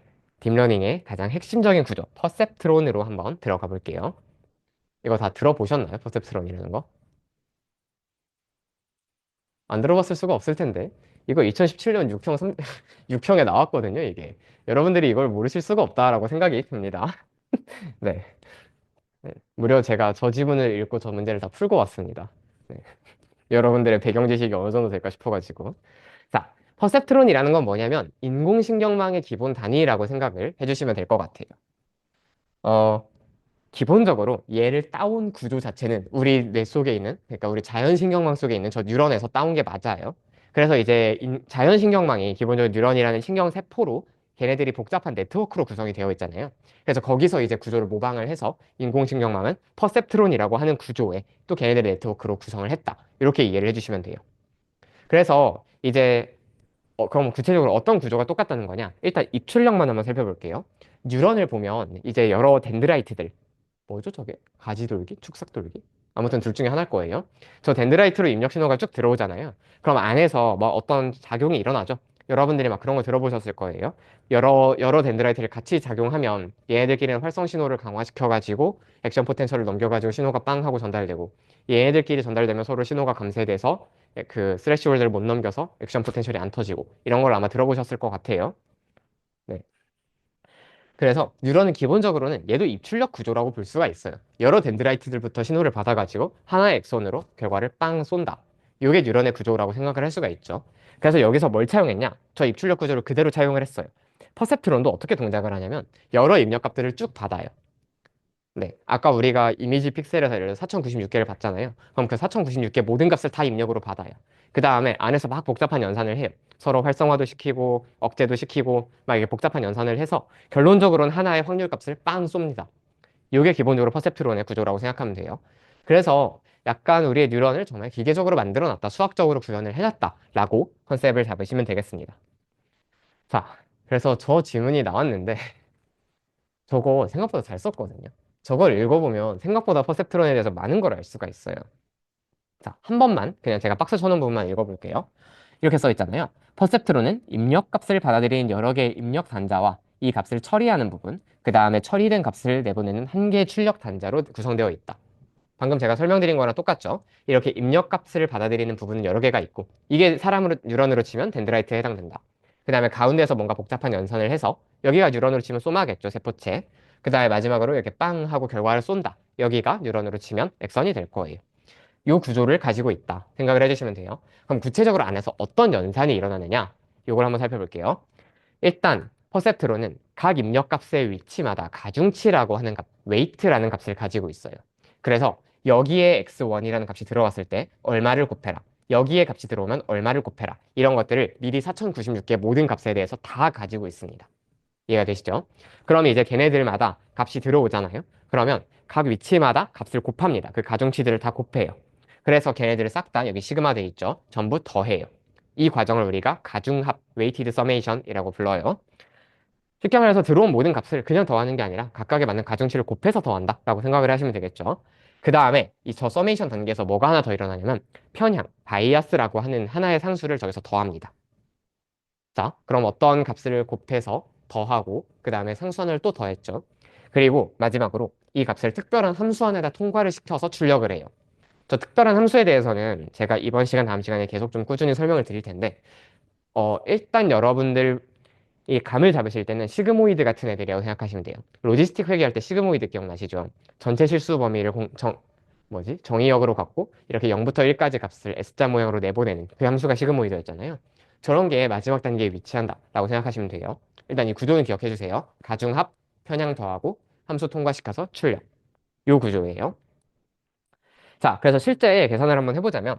딥러닝의 가장 핵심적인 구조, 퍼셉트론으로 한번 들어가 볼게요. 이거 다 들어보셨나요? 퍼셉트론이라는 거? 안 들어봤을 수가 없을 텐데. 이거 2017년 6평, 6평에 나왔거든요, 이게. 여러분들이 이걸 모르실 수가 없다라고 생각이 듭니다. 네. 네. 무려 제가 저 지문을 읽고 저 문제를 다 풀고 왔습니다. 네. 여러분들의 배경 지식이 어느 정도 될까 싶어가지고. 자, 퍼셉트론이라는 건 뭐냐면 인공신경망의 기본 단위라고 생각을 해주시면 될 것 같아요. 어, 기본적으로 얘를 따온 구조 자체는 우리 뇌 속에 있는, 그러니까 우리 자연신경망 속에 있는 저 뉴런에서 따온 게 맞아요. 그래서 이제 자연신경망이 기본적으로 뉴런이라는 신경세포로 걔네들이 복잡한 네트워크로 구성이 되어 있잖아요. 그래서 거기서 이제 구조를 모방을 해서 인공신경망은 퍼셉트론이라고 하는 구조에 또 걔네들의 네트워크로 구성을 했다. 이렇게 이해를 해주시면 돼요. 그래서 이제 그럼 구체적으로 어떤 구조가 똑같다는 거냐? 일단 입출력만 한번 살펴볼게요. 뉴런을 보면 이제 여러 덴드라이트들, 뭐죠 저게? 가지돌기? 축삭돌기? 아무튼 둘 중에 하나일 거예요. 저 덴드라이트로 입력 신호가 쭉 들어오잖아요. 그럼 안에서 뭐 어떤 작용이 일어나죠? 여러분들이 막 그런 거 들어보셨을 거예요. 여러 덴드라이트를 같이 작용하면 얘네들끼리는 활성 신호를 강화시켜가지고 액션 포텐셜을 넘겨가지고 신호가 빵 하고 전달되고 얘네들끼리 전달되면 서로 신호가 감쇄돼서 그 스레시홀드를 못 넘겨서 액션 포텐셜이 안 터지고 이런 걸 아마 들어보셨을 것 같아요. 네. 그래서 뉴런은 기본적으로는 얘도 입출력 구조라고 볼 수가 있어요. 여러 덴드라이트들부터 신호를 받아가지고 하나의 엑선으로 결과를 빵 쏜다. 이게 뉴런의 구조라고 생각을 할 수가 있죠. 그래서 여기서 뭘 차용했냐? 저 입출력 구조를 그대로 차용을 했어요. 퍼셉트론도 어떻게 동작을 하냐면 여러 입력 값들을 쭉 받아요. 네. 아까 우리가 이미지 픽셀에서 예를 들어 4096개를 받잖아요. 그럼 그 4096개 모든 값을 다 입력으로 받아요. 그 다음에 안에서 막 복잡한 연산을 해요. 서로 활성화도 시키고 억제도 시키고 막 이게 복잡한 연산을 해서 결론적으로는 하나의 확률 값을 빵 쏩니다. 이게 기본적으로 퍼셉트론의 구조라고 생각하면 돼요. 그래서 약간 우리의 뉴런을 정말 기계적으로 만들어 놨다. 수학적으로 구현을 해놨다라고 컨셉을 잡으시면 되겠습니다. 자, 그래서 저 질문이 나왔는데 저거 생각보다 잘 썼거든요. 저걸 읽어보면 생각보다 퍼셉트론에 대해서 많은 걸 알 수가 있어요. 자, 한 번만 그냥 제가 박스 쳐놓은 부분만 읽어볼게요. 이렇게 써 있잖아요. 퍼셉트론은 입력 값을 받아들이는 여러 개의 입력 단자와 이 값을 처리하는 부분, 그 다음에 처리된 값을 내보내는 한 개의 출력 단자로 구성되어 있다. 방금 제가 설명드린 거랑 똑같죠? 이렇게 입력 값을 받아들이는 부분은 여러 개가 있고 이게 사람으로 뉴런으로 치면 덴드라이트에 해당된다. 그 다음에 가운데에서 뭔가 복잡한 연산을 해서 여기가 뉴런으로 치면 소마겠죠, 세포체. 그 다음에 마지막으로 이렇게 빵 하고 결과를 쏜다. 여기가 뉴런으로 치면 액선이 될 거예요. 이 구조를 가지고 있다 생각을 해주시면 돼요. 그럼 구체적으로 안에서 어떤 연산이 일어나느냐? 이걸 한번 살펴볼게요. 일단 퍼셉트론은 각 입력 값의 위치마다 가중치라고 하는 값, 웨이트라는 값을 가지고 있어요. 그래서 여기에 x1이라는 값이 들어왔을 때 얼마를 곱해라. 여기에 값이 들어오면 얼마를 곱해라. 이런 것들을 미리 4096개 모든 값에 대해서 다 가지고 있습니다. 이해가 되시죠? 그러면 이제 걔네들마다 값이 들어오잖아요. 그러면 각 위치마다 값을 곱합니다. 그 가중치들을 다 곱해요. 그래서 걔네들을 싹 다 여기 시그마 돼 있죠. 전부 더해요. 이 과정을 우리가 가중합, weighted summation이라고 불러요. 쉽게 말해서 들어온 모든 값을 그냥 더하는 게 아니라 각각에 맞는 가중치를 곱해서 더한다 라고 생각을 하시면 되겠죠. 그 다음에 이 저 서메이션 단계에서 뭐가 하나 더 일어나냐면 편향, 바이아스라고 하는 하나의 상수를 저기서 더합니다. 자, 그럼 어떤 값을 곱해서 더하고 그 다음에 상수하나를 또 더했죠. 그리고 마지막으로 이 값을 특별한 함수 하나에다 통과를 시켜서 출력을 해요. 저 특별한 함수에 대해서는 제가 이번 시간 다음 시간에 계속 좀 꾸준히 설명을 드릴 텐데 일단 여러분들 이 감을 잡으실 때는 시그모이드 같은 애들이라고 생각하시면 돼요. 로지스틱 회계할 때 시그모이드 기억나시죠? 전체 실수 범위를 정의역으로 갖고 이렇게 0부터 1까지 값을 S자 모양으로 내보내는 그 함수가 시그모이드였잖아요. 저런 게 마지막 단계에 위치한다 라고 생각하시면 돼요. 일단 이 구조는 기억해 주세요. 가중합, 편향 더하고 함수 통과시켜서 출력. 요 구조예요. 자, 그래서 실제 계산을 한번 해보자면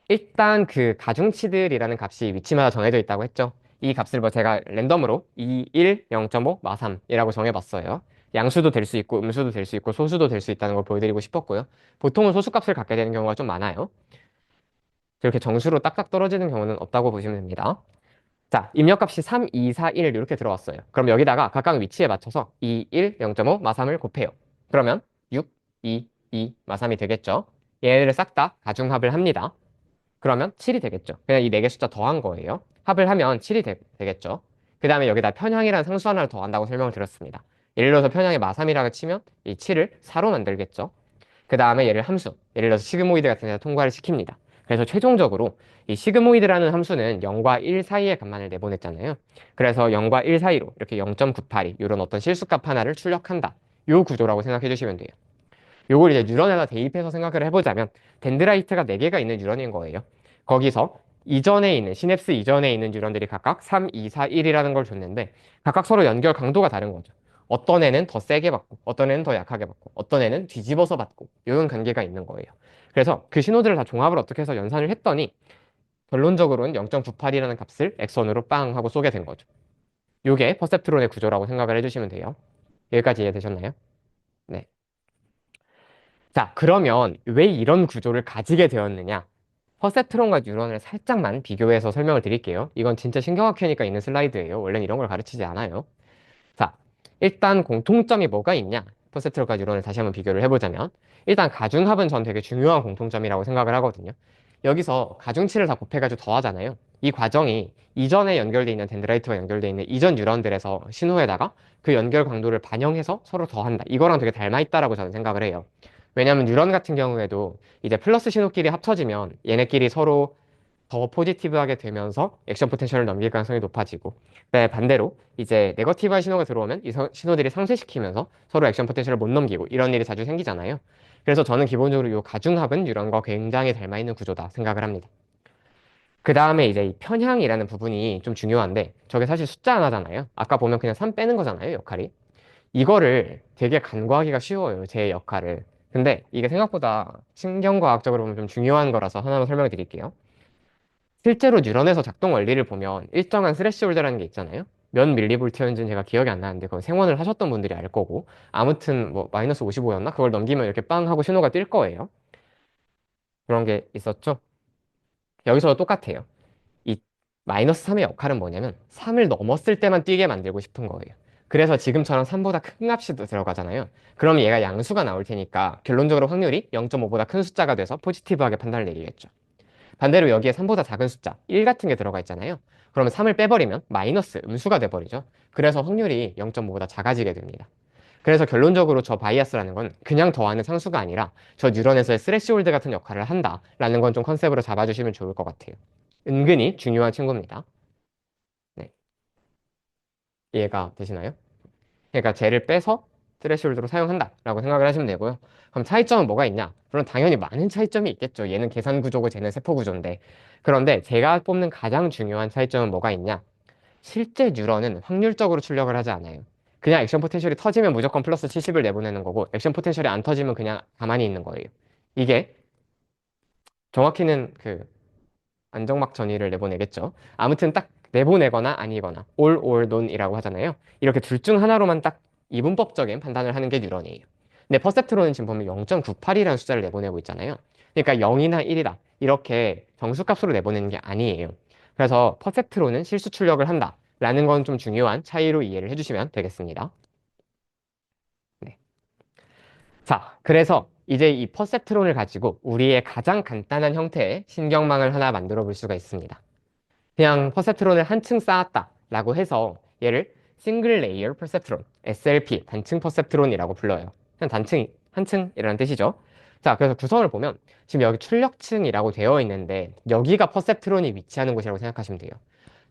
일단 그 가중치들이라는 값이 위치마다 정해져 있다고 했죠. 이 값을 뭐 제가 랜덤으로 2, 1, 0.5, 마3이라고 정해봤어요. 양수도 될 수 있고 음수도 될 수 있고 소수도 될 수 있다는 걸 보여드리고 싶었고요. 보통은 소수값을 갖게 되는 경우가 좀 많아요. 이렇게 정수로 딱딱 떨어지는 경우는 없다고 보시면 됩니다. 자, 입력값이 3, 2, 4, 1 이렇게 들어왔어요. 그럼 여기다가 각각 위치에 맞춰서 2, 1, 0.5, 마3을 곱해요. 그러면 6, 2, 2, 마3이 되겠죠. 얘네들을 싹 다 가중합을 합니다. 그러면 7이 되겠죠. 그냥 이 4개 숫자 더한 거예요. 합을 하면 7이 되겠죠. 그 다음에 여기다 편향이라는 상수 하나를 더한다고 설명을 드렸습니다. 예를 들어서 편향의 마3이라고 치면 이 7을 4로 만들겠죠. 그 다음에 얘를 함수, 예를 들어서 시그모이드 같은 데서 통과를 시킵니다. 그래서 최종적으로 이 시그모이드라는 함수는 0과 1 사이의 값만을 내보냈잖아요. 그래서 0과 1 사이로 이렇게 0.982 이런 어떤 실수값 하나를 출력한다. 요 구조라고 생각해 주시면 돼요. 요걸 이제 뉴런에다 대입해서 생각을 해보자면 덴드라이트가 4개가 있는 뉴런인 거예요. 거기서 이전에 있는 시냅스 이전에 있는 뉴런들이 각각 3, 2, 4, 1이라는 걸 줬는데 각각 서로 연결 강도가 다른 거죠. 어떤 애는 더 세게 받고 어떤 애는 더 약하게 받고 어떤 애는 뒤집어서 받고 이런 관계가 있는 거예요. 그래서 그 신호들을 다 종합을 어떻게 해서 연산을 했더니 결론적으로는 0.98이라는 값을 엑선으로 빵 하고 쏘게 된 거죠. 요게 퍼셉트론의 구조라고 생각을 해주시면 돼요. 여기까지 이해되셨나요? 네. 자, 그러면 왜 이런 구조를 가지게 되었느냐? 퍼셉트론과 뉴런을 살짝만 비교해서 설명을 드릴게요. 이건 진짜 신경학회니까 있는 슬라이드예요. 원래는 이런 걸 가르치지 않아요. 자, 일단 공통점이 뭐가 있냐? 퍼셉트론과 뉴런을 다시 한번 비교를 해보자면 일단 가중합은 전 되게 중요한 공통점이라고 생각을 하거든요. 여기서 가중치를 다 곱해가지고 더하잖아요. 이 과정이 이전에 연결돼 있는 덴드라이트와 연결돼 있는 이전 뉴런들에서 신호에다가 그 연결 강도를 반영해서 서로 더한다. 이거랑 되게 닮아 있다라고 저는 생각을 해요. 왜냐하면 뉴런 같은 경우에도 이제 플러스 신호끼리 합쳐지면 얘네끼리 서로 더 포지티브하게 되면서 액션 포텐셜을 넘길 가능성이 높아지고 네, 반대로 이제 네거티브한 신호가 들어오면 이 신호들이 상쇄시키면서 서로 액션 포텐셜을 못 넘기고 이런 일이 자주 생기잖아요. 그래서 저는 기본적으로 이 가중합은 뉴런과 굉장히 닮아 있는 구조다 생각을 합니다. 그 다음에 이제 이 편향이라는 부분이 좀 중요한데 저게 사실 숫자 하나잖아요. 아까 보면 그냥 3 빼는 거잖아요, 역할이. 이거를 되게 간과하기가 쉬워요, 제 역할을. 근데 이게 생각보다 신경과학적으로 보면 좀 중요한 거라서 하나만 설명해 드릴게요. 실제로 뉴런에서 작동 원리를 보면 일정한 스레시홀드라는 게 있잖아요. 몇 밀리볼트였는지는 제가 기억이 안 나는데 그건 생원을 하셨던 분들이 알 거고 아무튼 뭐 마이너스 55였나? 그걸 넘기면 이렇게 빵 하고 신호가 뜰 거예요. 그런 게 있었죠. 여기서도 똑같아요. 이 마이너스 3의 역할은 뭐냐면 3을 넘었을 때만 뛰게 만들고 싶은 거예요. 그래서 지금처럼 3보다 큰 값이 들어가잖아요. 그럼 얘가 양수가 나올 테니까 결론적으로 확률이 0.5보다 큰 숫자가 돼서 포지티브하게 판단을 내리겠죠. 반대로 여기에 3보다 작은 숫자 1 같은 게 들어가 있잖아요. 그러면 3을 빼버리면 마이너스 음수가 돼버리죠. 그래서 확률이 0.5보다 작아지게 됩니다. 그래서 결론적으로 저 바이아스라는 건 그냥 더하는 상수가 아니라 저 뉴런에서의 스레시홀드 같은 역할을 한다라는 건 좀 컨셉으로 잡아주시면 좋을 것 같아요. 은근히 중요한 친구입니다. 네, 이해가 되시나요? 그러니까 쟤를 빼서 스레시홀드로 사용한다라고 생각을 하시면 되고요. 그럼 차이점은 뭐가 있냐? 물론 당연히 많은 차이점이 있겠죠. 얘는 계산 구조고 쟤는 세포 구조인데. 그런데 제가 뽑는 가장 중요한 차이점은 뭐가 있냐? 실제 뉴런은 확률적으로 출력을 하지 않아요. 그냥 액션 포텐셜이 터지면 무조건 플러스 70을 내보내는 거고 액션 포텐셜이 안 터지면 그냥 가만히 있는 거예요. 이게 정확히는 그 안정막 전위를 내보내겠죠. 아무튼 딱 내보내거나 아니거나 all or none이라고 하잖아요. 이렇게 둘 중 하나로만 딱 이분법적인 판단을 하는 게 뉴런이에요. 근데 퍼셉트론은 지금 보면 0.98이라는 숫자를 내보내고 있잖아요. 그러니까 0이나 1이다. 이렇게 정수값으로 내보내는 게 아니에요. 그래서 퍼셉트론은 실수 출력을 한다. 라는 건 좀 중요한 차이로 이해를 해주시면 되겠습니다. 네. 자, 그래서 이제 이 퍼셉트론을 가지고 우리의 가장 간단한 형태의 신경망을 하나 만들어 볼 수가 있습니다. 그냥 퍼셉트론을 한 층 쌓았다 라고 해서 얘를 싱글 레이어 퍼셉트론, SLP, 단층 퍼셉트론이라고 불러요. 그냥 단층, 한 층이라는 뜻이죠. 자, 그래서 구성을 보면 지금 여기 출력층이라고 되어 있는데 여기가 퍼셉트론이 위치하는 곳이라고 생각하시면 돼요.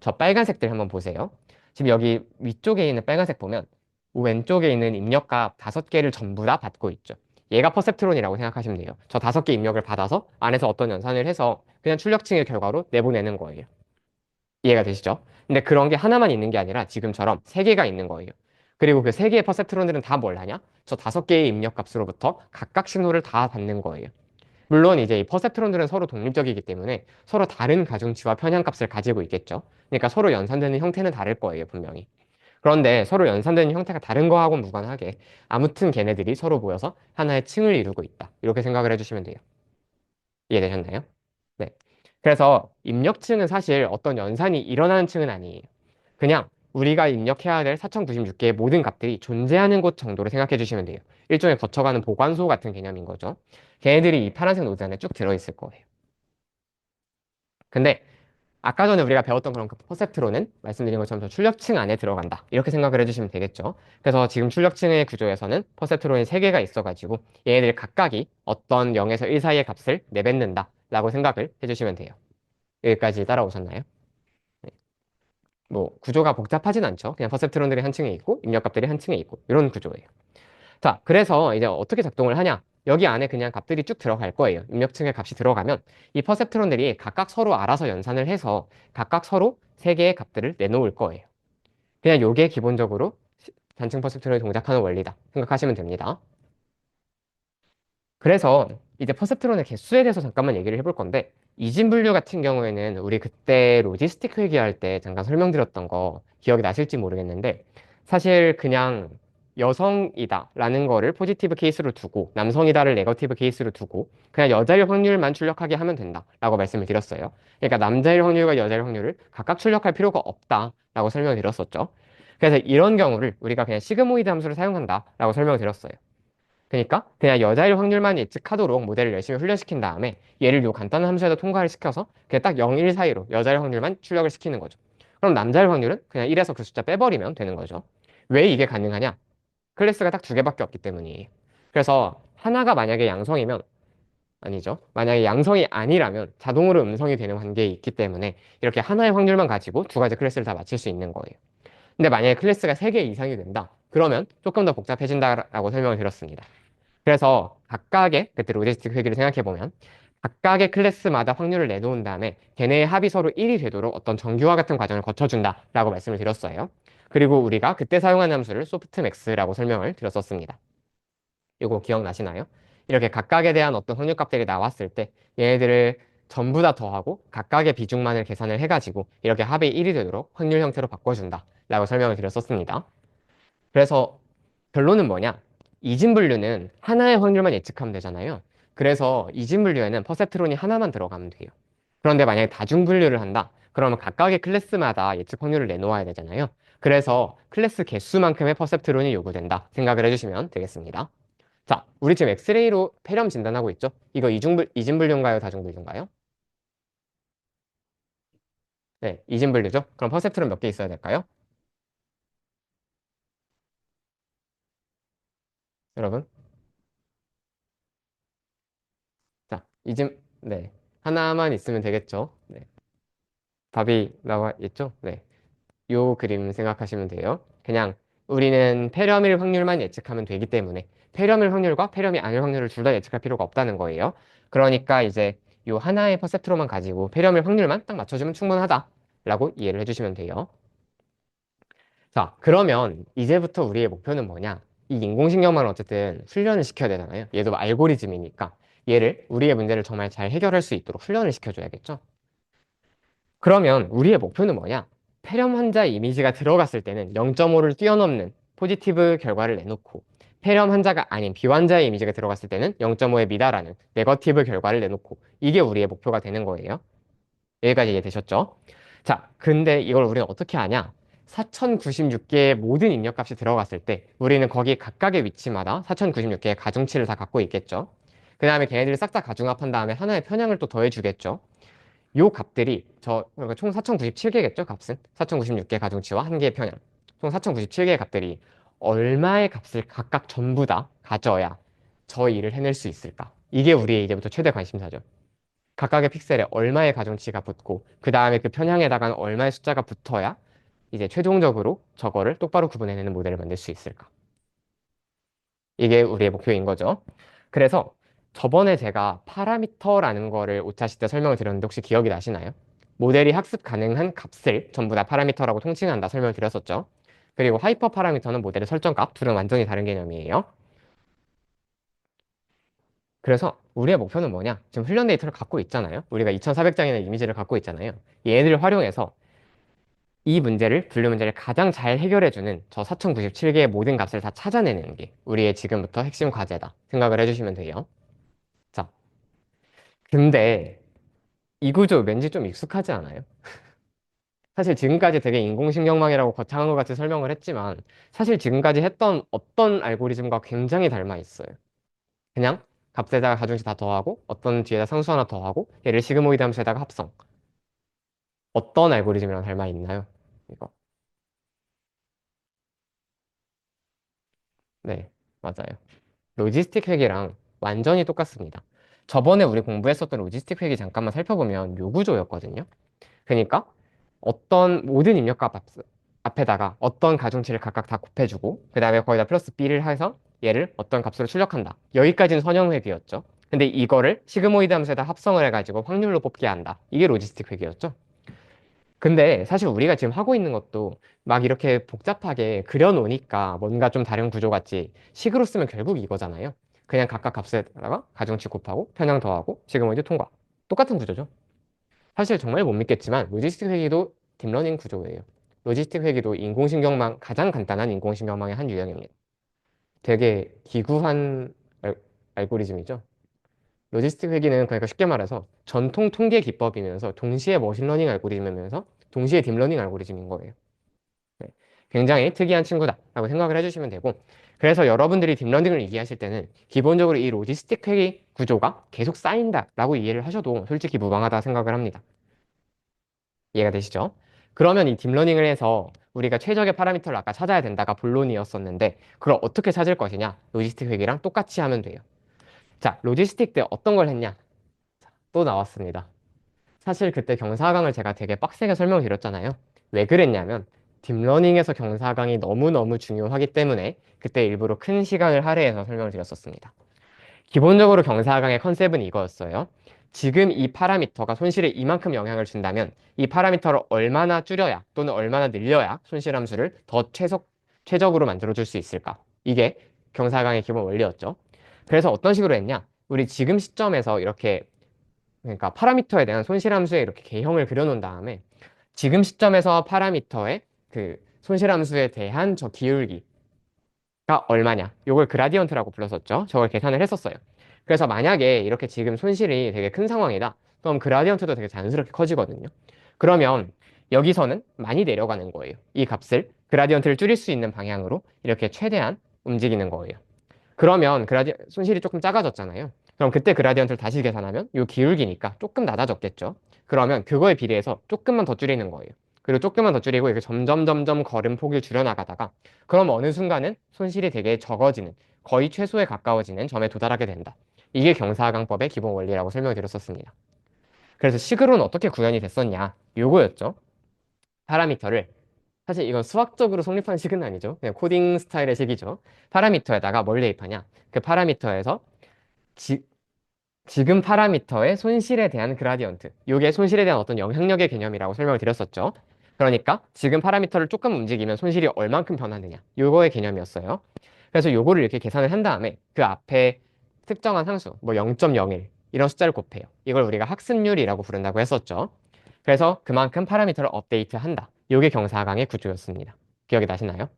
저 빨간색들 한번 보세요. 지금 여기 위쪽에 있는 빨간색 보면 왼쪽에 있는 입력값 5개를 전부 다 받고 있죠. 얘가 퍼셉트론이라고 생각하시면 돼요. 저 5개 입력을 받아서 안에서 어떤 연산을 해서 그냥 출력층의 결과로 내보내는 거예요. 이해가 되시죠? 근데 그런 게 하나만 있는 게 아니라 지금처럼 3개가 있는 거예요. 그리고 그 3개의 퍼셉트론들은 다 뭘 하냐? 저 5개의 입력값으로부터 각각 신호를 다 받는 거예요. 물론 이제 이 퍼셉트론들은 서로 독립적이기 때문에 서로 다른 가중치와 편향값을 가지고 있겠죠. 그러니까 서로 연산되는 형태는 다를 거예요, 분명히. 그런데 서로 연산되는 형태가 다른 거하고 무관하게 아무튼 걔네들이 서로 모여서 하나의 층을 이루고 있다. 이렇게 생각을 해주시면 돼요. 이해되셨나요? 네. 그래서 입력층은 사실 어떤 연산이 일어나는 층은 아니에요. 그냥 우리가 입력해야 될 4096개의 모든 값들이 존재하는 곳 정도로 생각해 주시면 돼요. 일종의 거쳐가는 보관소 같은 개념인 거죠. 걔네들이 이 파란색 노드 안에 쭉 들어있을 거예요. 근데 아까 전에 우리가 배웠던 그런 그 퍼셉트로는 말씀드린 것처럼 저 출력층 안에 들어간다. 이렇게 생각을 해주시면 되겠죠. 그래서 지금 출력층의 구조에서는 퍼셉트론이 3개가 있어가지고 얘네들 각각이 어떤 0에서 1 사이의 값을 내뱉는다. 라고 생각을 해주시면 돼요. 여기까지 따라오셨나요? 네. 뭐 구조가 복잡하진 않죠. 그냥 퍼셉트론들이 한 층에 있고 입력값들이 한 층에 있고 이런 구조예요. 자, 그래서 이제 어떻게 작동을 하냐? 여기 안에 그냥 값들이 쭉 들어갈 거예요. 입력층의 값이 들어가면 이 퍼셉트론들이 각각 서로 알아서 연산을 해서 각각 서로 3개의 값들을 내놓을 거예요. 그냥 요게 기본적으로 단층 퍼셉트론이 동작하는 원리다 생각하시면 됩니다. 그래서 이제 퍼셉트론의 개수에 대해서 잠깐만 얘기를 해볼 건데 이진 분류 같은 경우에는 우리 그때 로지스틱 회계할 때 잠깐 설명드렸던 거 기억이 나실지 모르겠는데 사실 그냥 여성이다 라는 거를 포지티브 케이스로 두고 남성이다를 네거티브 케이스로 두고 그냥 여자일 확률만 출력하게 하면 된다 라고 말씀을 드렸어요. 그러니까 남자일 확률과 여자일 확률을 각각 출력할 필요가 없다 라고 설명을 드렸었죠. 그래서 이런 경우를 우리가 그냥 시그모이드 함수를 사용한다 라고 설명을 드렸어요. 그러니까 그냥 여자일 확률만 예측하도록 모델을 열심히 훈련시킨 다음에 얘를 요 간단한 함수에다 통과를 시켜서 그냥 딱 0, 1 사이로 여자일 확률만 출력을 시키는 거죠. 그럼 남자일 확률은 그냥 1에서 그 숫자 빼버리면 되는 거죠. 왜 이게 가능하냐? 클래스가 딱 2개밖에 없기 때문이에요. 그래서 하나가 만약에 양성이면 아니죠. 만약에 양성이 아니라면 자동으로 음성이 되는 관계에 있기 때문에 이렇게 하나의 확률만 가지고 2가지 클래스를 다 맞출 수 있는 거예요. 근데 만약에 클래스가 3개 이상이 된다. 그러면 조금 더 복잡해진다라고 설명을 드렸습니다. 그래서 각각의 그때 로지스틱 회계를 생각해보면 각각의 클래스마다 확률을 내놓은 다음에 걔네의 합이 서로 1이 되도록 어떤 정규화 같은 과정을 거쳐준다라고 말씀을 드렸어요. 그리고 우리가 그때 사용한 함수를 소프트맥스라고 설명을 드렸었습니다. 이거 기억나시나요? 이렇게 각각에 대한 어떤 확률값들이 나왔을 때 얘네들을 전부 다 더하고 각각의 비중만을 계산을 해가지고 이렇게 합이 1이 되도록 확률 형태로 바꿔준다라고 설명을 드렸었습니다. 그래서 결론은 뭐냐? 이진분류는 하나의 확률만 예측하면 되잖아요. 그래서 이진분류에는 퍼셉트론이 하나만 들어가면 돼요. 그런데 만약에 다중분류를 한다? 그러면 각각의 클래스마다 예측 확률을 내놓아야 되잖아요. 그래서 클래스 개수만큼의 퍼셉트론이 요구된다 생각을 해주시면 되겠습니다. 자, 우리 지금 엑스레이로 폐렴 진단하고 있죠? 이거 이진분류인가요? 다중분류인가요? 네, 이진분류죠? 그럼 퍼셉트론 몇 개 있어야 될까요? 여러분? 자, 네. 하나만 있으면 되겠죠? 네. 답이 나와 있죠? 네. 요 그림 생각하시면 돼요. 그냥 우리는 폐렴일 확률만 예측하면 되기 때문에 폐렴일 확률과 폐렴이 아닐 확률을 둘 다 예측할 필요가 없다는 거예요. 그러니까 이제 요 하나의 퍼셉트로만 가지고 폐렴일 확률만 딱 맞춰주면 충분하다라고 이해를 해주시면 돼요. 자, 그러면 이제부터 우리의 목표는 뭐냐? 이 인공신경망을 어쨌든 훈련을 시켜야 되잖아요. 얘도 알고리즘이니까. 얘를 우리의 문제를 정말 잘 해결할 수 있도록 훈련을 시켜줘야겠죠? 그러면 우리의 목표는 뭐냐? 폐렴 환자 이미지가 들어갔을 때는 0.5를 뛰어넘는 포지티브 결과를 내놓고 폐렴 환자가 아닌 비환자의 이미지가 들어갔을 때는 0.5에 미달하는 네거티브 결과를 내놓고 이게 우리의 목표가 되는 거예요. 여기까지 이해되셨죠? 자, 근데 이걸 우리는 어떻게 하냐? 4096개의 모든 입력값이 들어갔을 때 우리는 거기 각각의 위치마다 4096개의 가중치를 다 갖고 있겠죠? 그 다음에 걔네들을 싹 다 가중합한 다음에 하나의 편향을 또 더해주겠죠? 요 값들이 그러니까 총 4097개겠죠, 값은? 4096개 가중치와 한 개의 편향. 총 4097개의 값들이 얼마의 값을 각각 전부 다 가져야 저 일을 해낼 수 있을까? 이게 우리의 이제부터 최대 관심사죠. 각각의 픽셀에 얼마의 가중치가 붙고 그 다음에 그 편향에다가는 얼마의 숫자가 붙어야 이제 최종적으로 저거를 똑바로 구분해내는 모델을 만들 수 있을까? 이게 우리의 목표인 거죠. 그래서 저번에 제가 파라미터라는 거를 오차시 때 설명을 드렸는데 혹시 기억이 나시나요? 모델이 학습 가능한 값을 전부 다 파라미터라고 통칭한다 설명을 드렸었죠. 그리고 하이퍼 파라미터는 모델의 설정값, 둘은 완전히 다른 개념이에요. 그래서 우리의 목표는 뭐냐? 지금 훈련 데이터를 갖고 있잖아요. 우리가 2400장이나 이미지를 갖고 있잖아요. 얘네들을 활용해서 이 문제를, 분류 문제를 가장 잘 해결해주는 저 4097개의 모든 값을 다 찾아내는 게 우리의 지금부터 핵심 과제다 생각을 해주시면 돼요. 자, 근데 이 구조 왠지 좀 익숙하지 않아요? 사실 지금까지 되게 인공신경망이라고 거창한 것 같이 설명을 했지만 사실 지금까지 했던 어떤 알고리즘과 굉장히 닮아 있어요. 그냥 값에다가 가중치 다 더하고 어떤 뒤에다 상수 하나 더하고 얘를 시그모이드 함수에다가 합성. 어떤 알고리즘이랑 닮아 있나요? 이거. 네, 맞아요. 로지스틱 회계랑 완전히 똑같습니다. 저번에 우리 공부했었던 로지스틱 회계 잠깐만 살펴보면 요 구조였거든요. 그러니까 어떤 모든 입력값 앞에다가 어떤 가중치를 각각 다 곱해주고 그 다음에 거기다 플러스 b를 해서 얘를 어떤 값으로 출력한다. 여기까지는 선형회계였죠. 근데 이거를 시그모이드 함수에다 합성을 해가지고 확률로 뽑게 한다. 이게 로지스틱 회계였죠. 근데 사실 우리가 지금 하고 있는 것도 막 이렇게 복잡하게 그려놓으니까 뭔가 좀 다른 구조 같지. 식으로 쓰면 결국 이거잖아요. 그냥 각각 값에다가 가중치 곱하고 편향 더하고 시그모이드 통과. 똑같은 구조죠. 사실 정말 못 믿겠지만 로지스틱 회계도 딥러닝 구조예요. 로지스틱 회계도 인공신경망, 가장 간단한 인공신경망의 한 유형입니다. 되게 기구한 알고리즘이죠. 로지스틱 회계는 그러니까 쉽게 말해서 전통 통계 기법이면서 동시에 머신러닝 알고리즘이면서 동시에 딥러닝 알고리즘인 거예요. 네. 굉장히 특이한 친구다라고 생각을 해주시면 되고 그래서 여러분들이 딥러닝을 얘기하실 때는 기본적으로 이 로지스틱 회계 구조가 계속 쌓인다라고 이해를 하셔도 솔직히 무방하다 생각을 합니다. 이해가 되시죠? 그러면 이 딥러닝을 해서 우리가 최적의 파라미터를 아까 찾아야 된다가 본론이었었는데 그걸 어떻게 찾을 것이냐? 로지스틱 회계랑 똑같이 하면 돼요. 자, 로지스틱 때 어떤 걸 했냐? 또 나왔습니다. 사실 그때 경사강을 제가 되게 빡세게 설명을 드렸잖아요. 왜 그랬냐면 딥러닝에서 경사강이 너무너무 중요하기 때문에 그때 일부러 큰 시간을 할애해서 설명을 드렸었습니다. 기본적으로 경사강의 컨셉은 이거였어요. 지금 이 파라미터가 손실에 이만큼 영향을 준다면 이 파라미터를 얼마나 줄여야 또는 얼마나 늘려야 손실 함수를 더 최적으로 만들어줄 수 있을까? 이게 경사강의 기본 원리였죠. 그래서 어떤 식으로 했냐? 우리 지금 시점에서 이렇게 그러니까 파라미터에 대한 손실 함수에 이렇게 개형을 그려놓은 다음에 지금 시점에서 파라미터의 그 손실 함수에 대한 저 기울기 가 얼마냐? 요걸 그라디언트라고 불렀었죠. 저걸 계산을 했었어요. 그래서 만약에 이렇게 지금 손실이 되게 큰 상황이다. 그럼 그라디언트도 되게 자연스럽게 커지거든요. 그러면 여기서는 많이 내려가는 거예요. 이 값을 그라디언트를 줄일 수 있는 방향으로 이렇게 최대한 움직이는 거예요. 그러면 손실이 조금 작아졌잖아요. 그럼 그때 그라디언트를 다시 계산하면 요 기울기니까 조금 낮아졌겠죠. 그러면 그거에 비례해서 조금만 더 줄이는 거예요. 그리고 조금만 더 줄이고 이렇게 점점 걸음 폭을 줄여나가다가 그럼 어느 순간은 손실이 되게 적어지는 거의 최소에 가까워지는 점에 도달하게 된다. 이게 경사하강법의 기본 원리라고 설명드렸었습니다. 그래서 식으로는 어떻게 구현이 됐었냐? 요거였죠. 파라미터를 사실 이건 수학적으로 성립한 식은 아니죠. 그냥 코딩 스타일의 식이죠. 파라미터에다가 뭘 대입하냐? 그 파라미터에서 지, 지금 파라미터의 손실에 대한 그라디언트. 이게 손실에 대한 어떤 영향력의 개념이라고 설명을 드렸었죠. 그러니까 지금 파라미터를 조금 움직이면 손실이 얼만큼 변하느냐. 요거의 개념이었어요. 그래서 요거를 이렇게 계산을 한 다음에 그 앞에 특정한 상수, 뭐 0.01 이런 숫자를 곱해요. 이걸 우리가 학습률이라고 부른다고 했었죠. 그래서 그만큼 파라미터를 업데이트한다. 요게 경사강의 구조였습니다. 기억이 나시나요?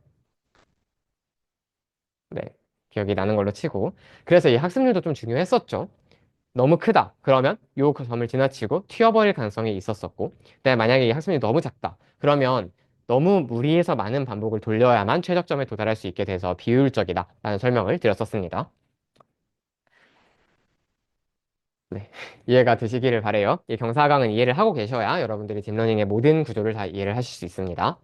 네. 기억이 나는 걸로 치고. 그래서 이 학습률도 좀 중요했었죠. 너무 크다. 그러면 요 점을 지나치고 튀어버릴 가능성이 있었었고, 근데 만약에 이 학습률이 너무 작다. 그러면 너무 무리해서 많은 반복을 돌려야만 최적점에 도달할 수 있게 돼서 비효율적이다라는 설명을 드렸었습니다. 네. 이해가 되시기를 바래요. 이 경사강은 이해를 하고 계셔야 여러분들이 딥러닝의 모든 구조를 다 이해를 하실 수 있습니다.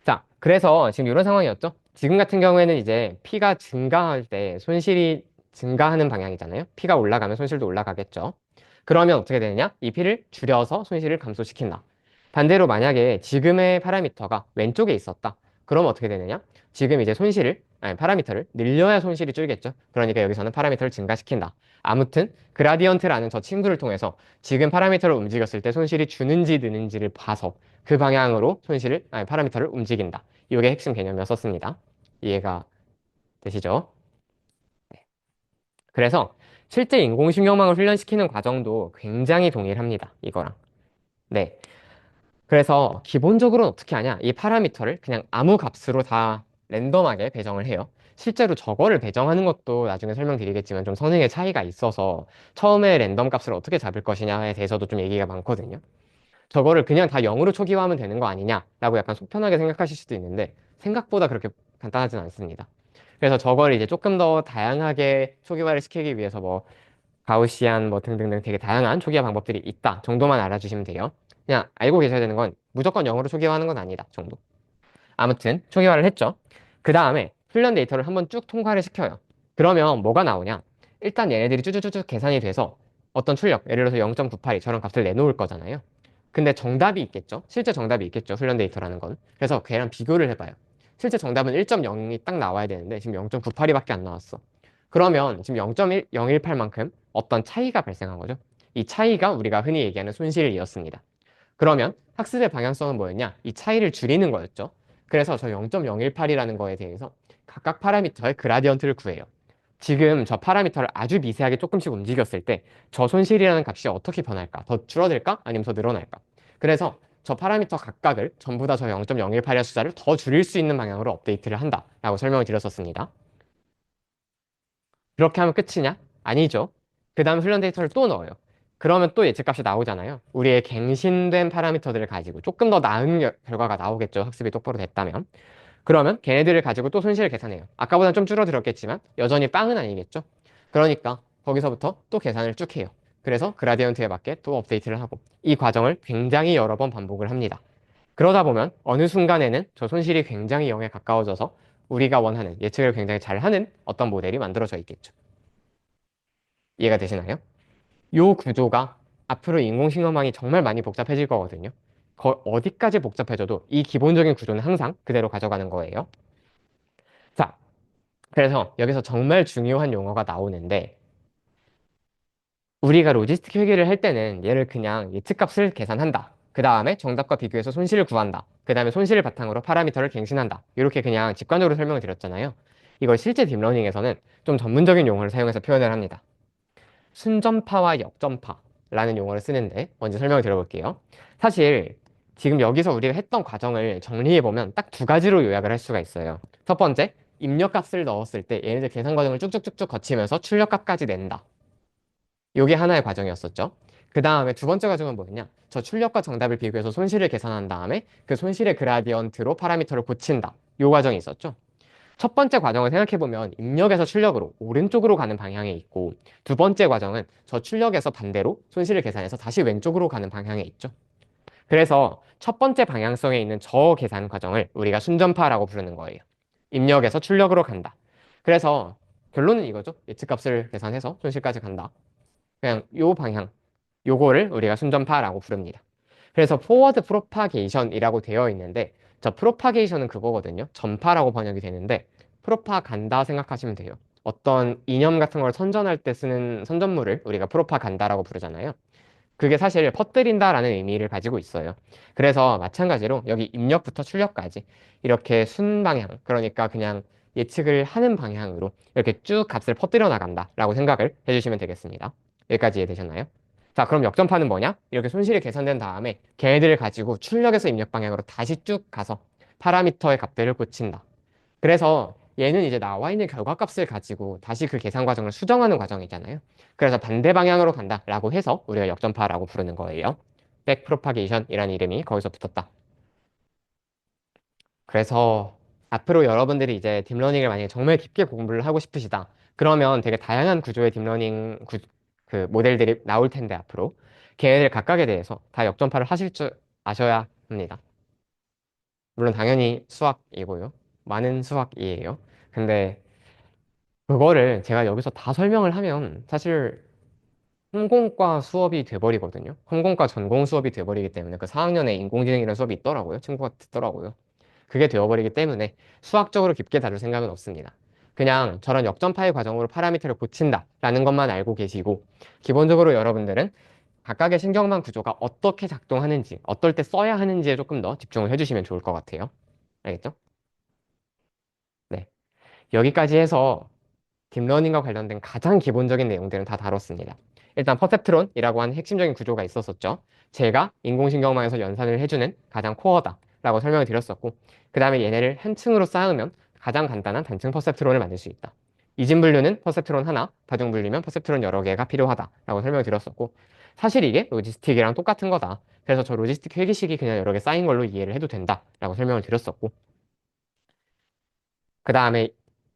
자, 그래서 지금 이런 상황이었죠. 지금 같은 경우에는 이제 피가 증가할 때 손실이 증가하는 방향이잖아요. 피가 올라가면 손실도 올라가겠죠. 그러면 어떻게 되느냐? 이 피를 줄여서 손실을 감소시킨다. 반대로 만약에 지금의 파라미터가 왼쪽에 있었다. 그럼 어떻게 되느냐? 지금 이제 아니, 파라미터를 늘려야 손실이 줄겠죠. 그러니까 여기서는 파라미터를 증가시킨다. 아무튼 그라디언트라는 저 친구를 통해서 지금 파라미터를 움직였을 때 손실이 주는지 느는지를 봐서 그 방향으로 아니, 파라미터를 움직인다. 이게 핵심 개념이었었습니다. 이해가 되시죠? 그래서 실제 인공신경망을 훈련시키는 과정도 굉장히 동일합니다. 이거랑. 네. 그래서 기본적으로는 어떻게 하냐? 이 파라미터를 그냥 아무 값으로 다 랜덤하게 배정을 해요. 실제로 저거를 배정하는 것도 나중에 설명드리겠지만 좀 성능의 차이가 있어서 처음에 랜덤 값을 어떻게 잡을 것이냐에 대해서도 좀 얘기가 많거든요. 저거를 그냥 다 0으로 초기화하면 되는 거 아니냐라고 약간 속편하게 생각하실 수도 있는데 생각보다 그렇게 간단하진 않습니다. 그래서 저걸 이제 조금 더 다양하게 초기화를 시키기 위해서 뭐 가우시안 뭐 등등등 되게 다양한 초기화 방법들이 있다 정도만 알아주시면 돼요. 그냥 알고 계셔야 되는 건 무조건 0으로 초기화하는 건 아니다 정도. 아무튼 초기화를 했죠. 그 다음에 훈련 데이터를 한번 쭉 통과를 시켜요. 그러면 뭐가 나오냐? 일단 얘네들이 쭈쭈쭈쭈 계산이 돼서 어떤 출력, 예를 들어서 0.982 저런 값을 내놓을 거잖아요. 근데 정답이 있겠죠? 실제 정답이 있겠죠? 훈련 데이터라는 건. 그래서 걔랑 비교를 해봐요. 실제 정답은 1.0이 딱 나와야 되는데 지금 0.982밖에 안 나왔어. 그러면 지금 0.018만큼 어떤 차이가 발생한 거죠. 이 차이가 우리가 흔히 얘기하는 손실이었습니다. 그러면 학습의 방향성은 뭐였냐? 이 차이를 줄이는 거였죠. 그래서 저 0.018이라는 거에 대해서 각각 파라미터의 그라디언트를 구해요. 지금 저 파라미터를 아주 미세하게 조금씩 움직였을 때 저 손실이라는 값이 어떻게 변할까? 더 줄어들까? 아니면 더 늘어날까? 그래서 저 파라미터 각각을 전부 다 저 0.018의 숫자를 더 줄일 수 있는 방향으로 업데이트를 한다라고 설명을 드렸었습니다. 그렇게 하면 끝이냐? 아니죠. 그 다음 훈련 데이터를 또 넣어요. 그러면 또 예측값이 나오잖아요. 우리의 갱신된 파라미터들을 가지고 조금 더 나은 결과가 나오겠죠. 학습이 똑바로 됐다면. 그러면 걔네들을 가지고 또 손실을 계산해요. 아까보다는 좀 줄어들었겠지만 여전히 빵은 아니겠죠. 그러니까 거기서부터 또 계산을 쭉 해요. 그래서 그라디언트에 맞게 또 업데이트를 하고 이 과정을 굉장히 여러 번 반복을 합니다. 그러다 보면 어느 순간에는 저 손실이 굉장히 0에 가까워져서 우리가 원하는 예측을 굉장히 잘하는 어떤 모델이 만들어져 있겠죠. 이해가 되시나요? 요 구조가 앞으로 인공신경망이 정말 많이 복잡해질 거거든요. 어디까지 복잡해져도 이 기본적인 구조는 항상 그대로 가져가는 거예요. 자, 그래서 여기서 정말 중요한 용어가 나오는데 우리가 로지스틱 회계를 할 때는 얘를 그냥 예측값을 계산한다. 그 다음에 정답과 비교해서 손실을 구한다. 그 다음에 손실을 바탕으로 파라미터를 갱신한다. 이렇게 그냥 직관적으로 설명을 드렸잖아요. 이걸 실제 딥러닝에서는 좀 전문적인 용어를 사용해서 표현을 합니다. 순전파와 역전파라는 용어를 쓰는데 먼저 설명을 드려볼게요. 사실 지금 여기서 우리가 했던 과정을 정리해보면 딱 두 가지로 요약을 할 수가 있어요. 첫 번째, 입력값을 넣었을 때 얘네들 계산 과정을 쭉쭉쭉쭉 거치면서 출력값까지 낸다. 이게 하나의 과정이었었죠. 그 다음에 두 번째 과정은 뭐였냐? 저 출력과 정답을 비교해서 손실을 계산한 다음에 그 손실의 그라디언트로 파라미터를 고친다. 이 과정이 있었죠. 첫 번째 과정을 생각해보면 입력에서 출력으로 오른쪽으로 가는 방향에 있고 두 번째 과정은 저 출력에서 반대로 손실을 계산해서 다시 왼쪽으로 가는 방향에 있죠. 그래서 첫 번째 방향성에 있는 저 계산 과정을 우리가 순전파라고 부르는 거예요. 입력에서 출력으로 간다. 그래서 결론은 이거죠. 예측값을 계산해서 손실까지 간다. 그냥 요 방향, 요거를 우리가 순전파라고 부릅니다. 그래서 포워드 프로파게이션이라고 되어 있는데 저 프로파게이션은 그거거든요. 전파라고 번역이 되는데 프로파간다 생각하시면 돼요. 어떤 이념 같은 걸 선전할 때 쓰는 선전물을 우리가 프로파간다라고 부르잖아요. 그게 사실 퍼뜨린다라는 의미를 가지고 있어요. 그래서 마찬가지로 여기 입력부터 출력까지 이렇게 순방향, 그러니까 그냥 예측을 하는 방향으로 이렇게 쭉 값을 퍼뜨려 나간다라고 생각을 해주시면 되겠습니다. 여기까지 이해되셨나요? 자, 그럼 역전파는 뭐냐? 이렇게 손실이 계산된 다음에 걔네들을 가지고 출력에서 입력 방향으로 다시 쭉 가서 파라미터의 값들을 꽂힌다. 그래서 얘는 이제 나와 있는 결과값을 가지고 다시 그 계산 과정을 수정하는 과정이잖아요. 그래서 반대 방향으로 간다라고 해서 우리가 역전파라고 부르는 거예요. 백프로파게이션이라는 이름이 거기서 붙었다. 그래서 앞으로 여러분들이 이제 딥러닝을 만약에 정말 깊게 공부를 하고 싶으시다. 그러면 되게 다양한 구조의 딥러닝 그 모델들이 나올 텐데 앞으로 걔네들 각각에 대해서 다 역전파를 하실 줄 아셔야 합니다. 물론 당연히 수학이고요. 많은 수학이에요. 근데 그거를 제가 여기서 다 설명을 하면 사실 컴공과 수업이 돼버리거든요. 컴공과 전공 수업이 돼버리기 때문에 그 4학년에 인공지능이라는 수업이 있더라고요. 친구가 듣더라고요. 그게 되어버리기 때문에 수학적으로 깊게 다룰 생각은 없습니다. 그냥 저런 역전파의 과정으로 파라미터를 고친다라는 것만 알고 계시고 기본적으로 여러분들은 각각의 신경망 구조가 어떻게 작동하는지, 어떨 때 써야 하는지에 조금 더 집중을 해주시면 좋을 것 같아요. 알겠죠? 네. 여기까지 해서 딥러닝과 관련된 가장 기본적인 내용들은 다 다뤘습니다. 일단 퍼셉트론이라고 하는 핵심적인 구조가 있었었죠. 제가 인공신경망에서 연산을 해주는 가장 코어다라고 설명을 드렸었고 그 다음에 얘네를 한 층으로 쌓으면 가장 간단한 단층 퍼셉트론을 만들 수 있다. 이진 분류는 퍼셉트론 하나, 다중 분류면 퍼셉트론 여러 개가 필요하다라고 설명을 드렸었고 사실 이게 로지스틱이랑 똑같은 거다. 그래서 저 로지스틱 회기식이 그냥 여러 개 쌓인 걸로 이해를 해도 된다라고 설명을 드렸었고 그 다음에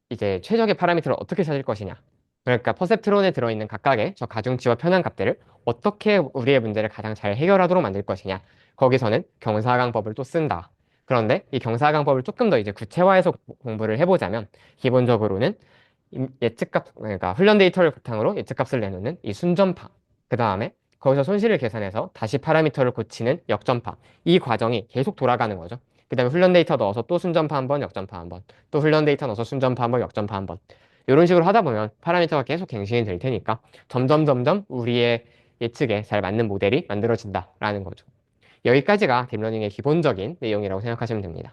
이제 최적의 파라미터를 어떻게 찾을 것이냐. 그러니까 퍼셉트론에 들어있는 각각의 저 가중치와 편한값들을 어떻게 우리의 문제를 가장 잘 해결하도록 만들 것이냐. 거기서는 경사강법을 또 쓴다. 그런데 이 경사강법을 조금 더 이제 구체화해서 공부를 해보자면 기본적으로는 예측값, 그러니까 훈련 데이터를 바탕으로 예측값을 내놓는 이 순전파. 그 다음에 거기서 손실을 계산해서 다시 파라미터를 고치는 역전파. 이 과정이 계속 돌아가는 거죠. 그 다음에 훈련 데이터 넣어서 또 순전파 한 번, 역전파 한 번. 또 훈련 데이터 넣어서 순전파 한 번, 역전파 한 번. 이런 식으로 하다 보면 파라미터가 계속 갱신이 될 테니까 점점 우리의 예측에 잘 맞는 모델이 만들어진다라는 거죠. 여기까지가 딥러닝의 기본적인 내용이라고 생각하시면 됩니다.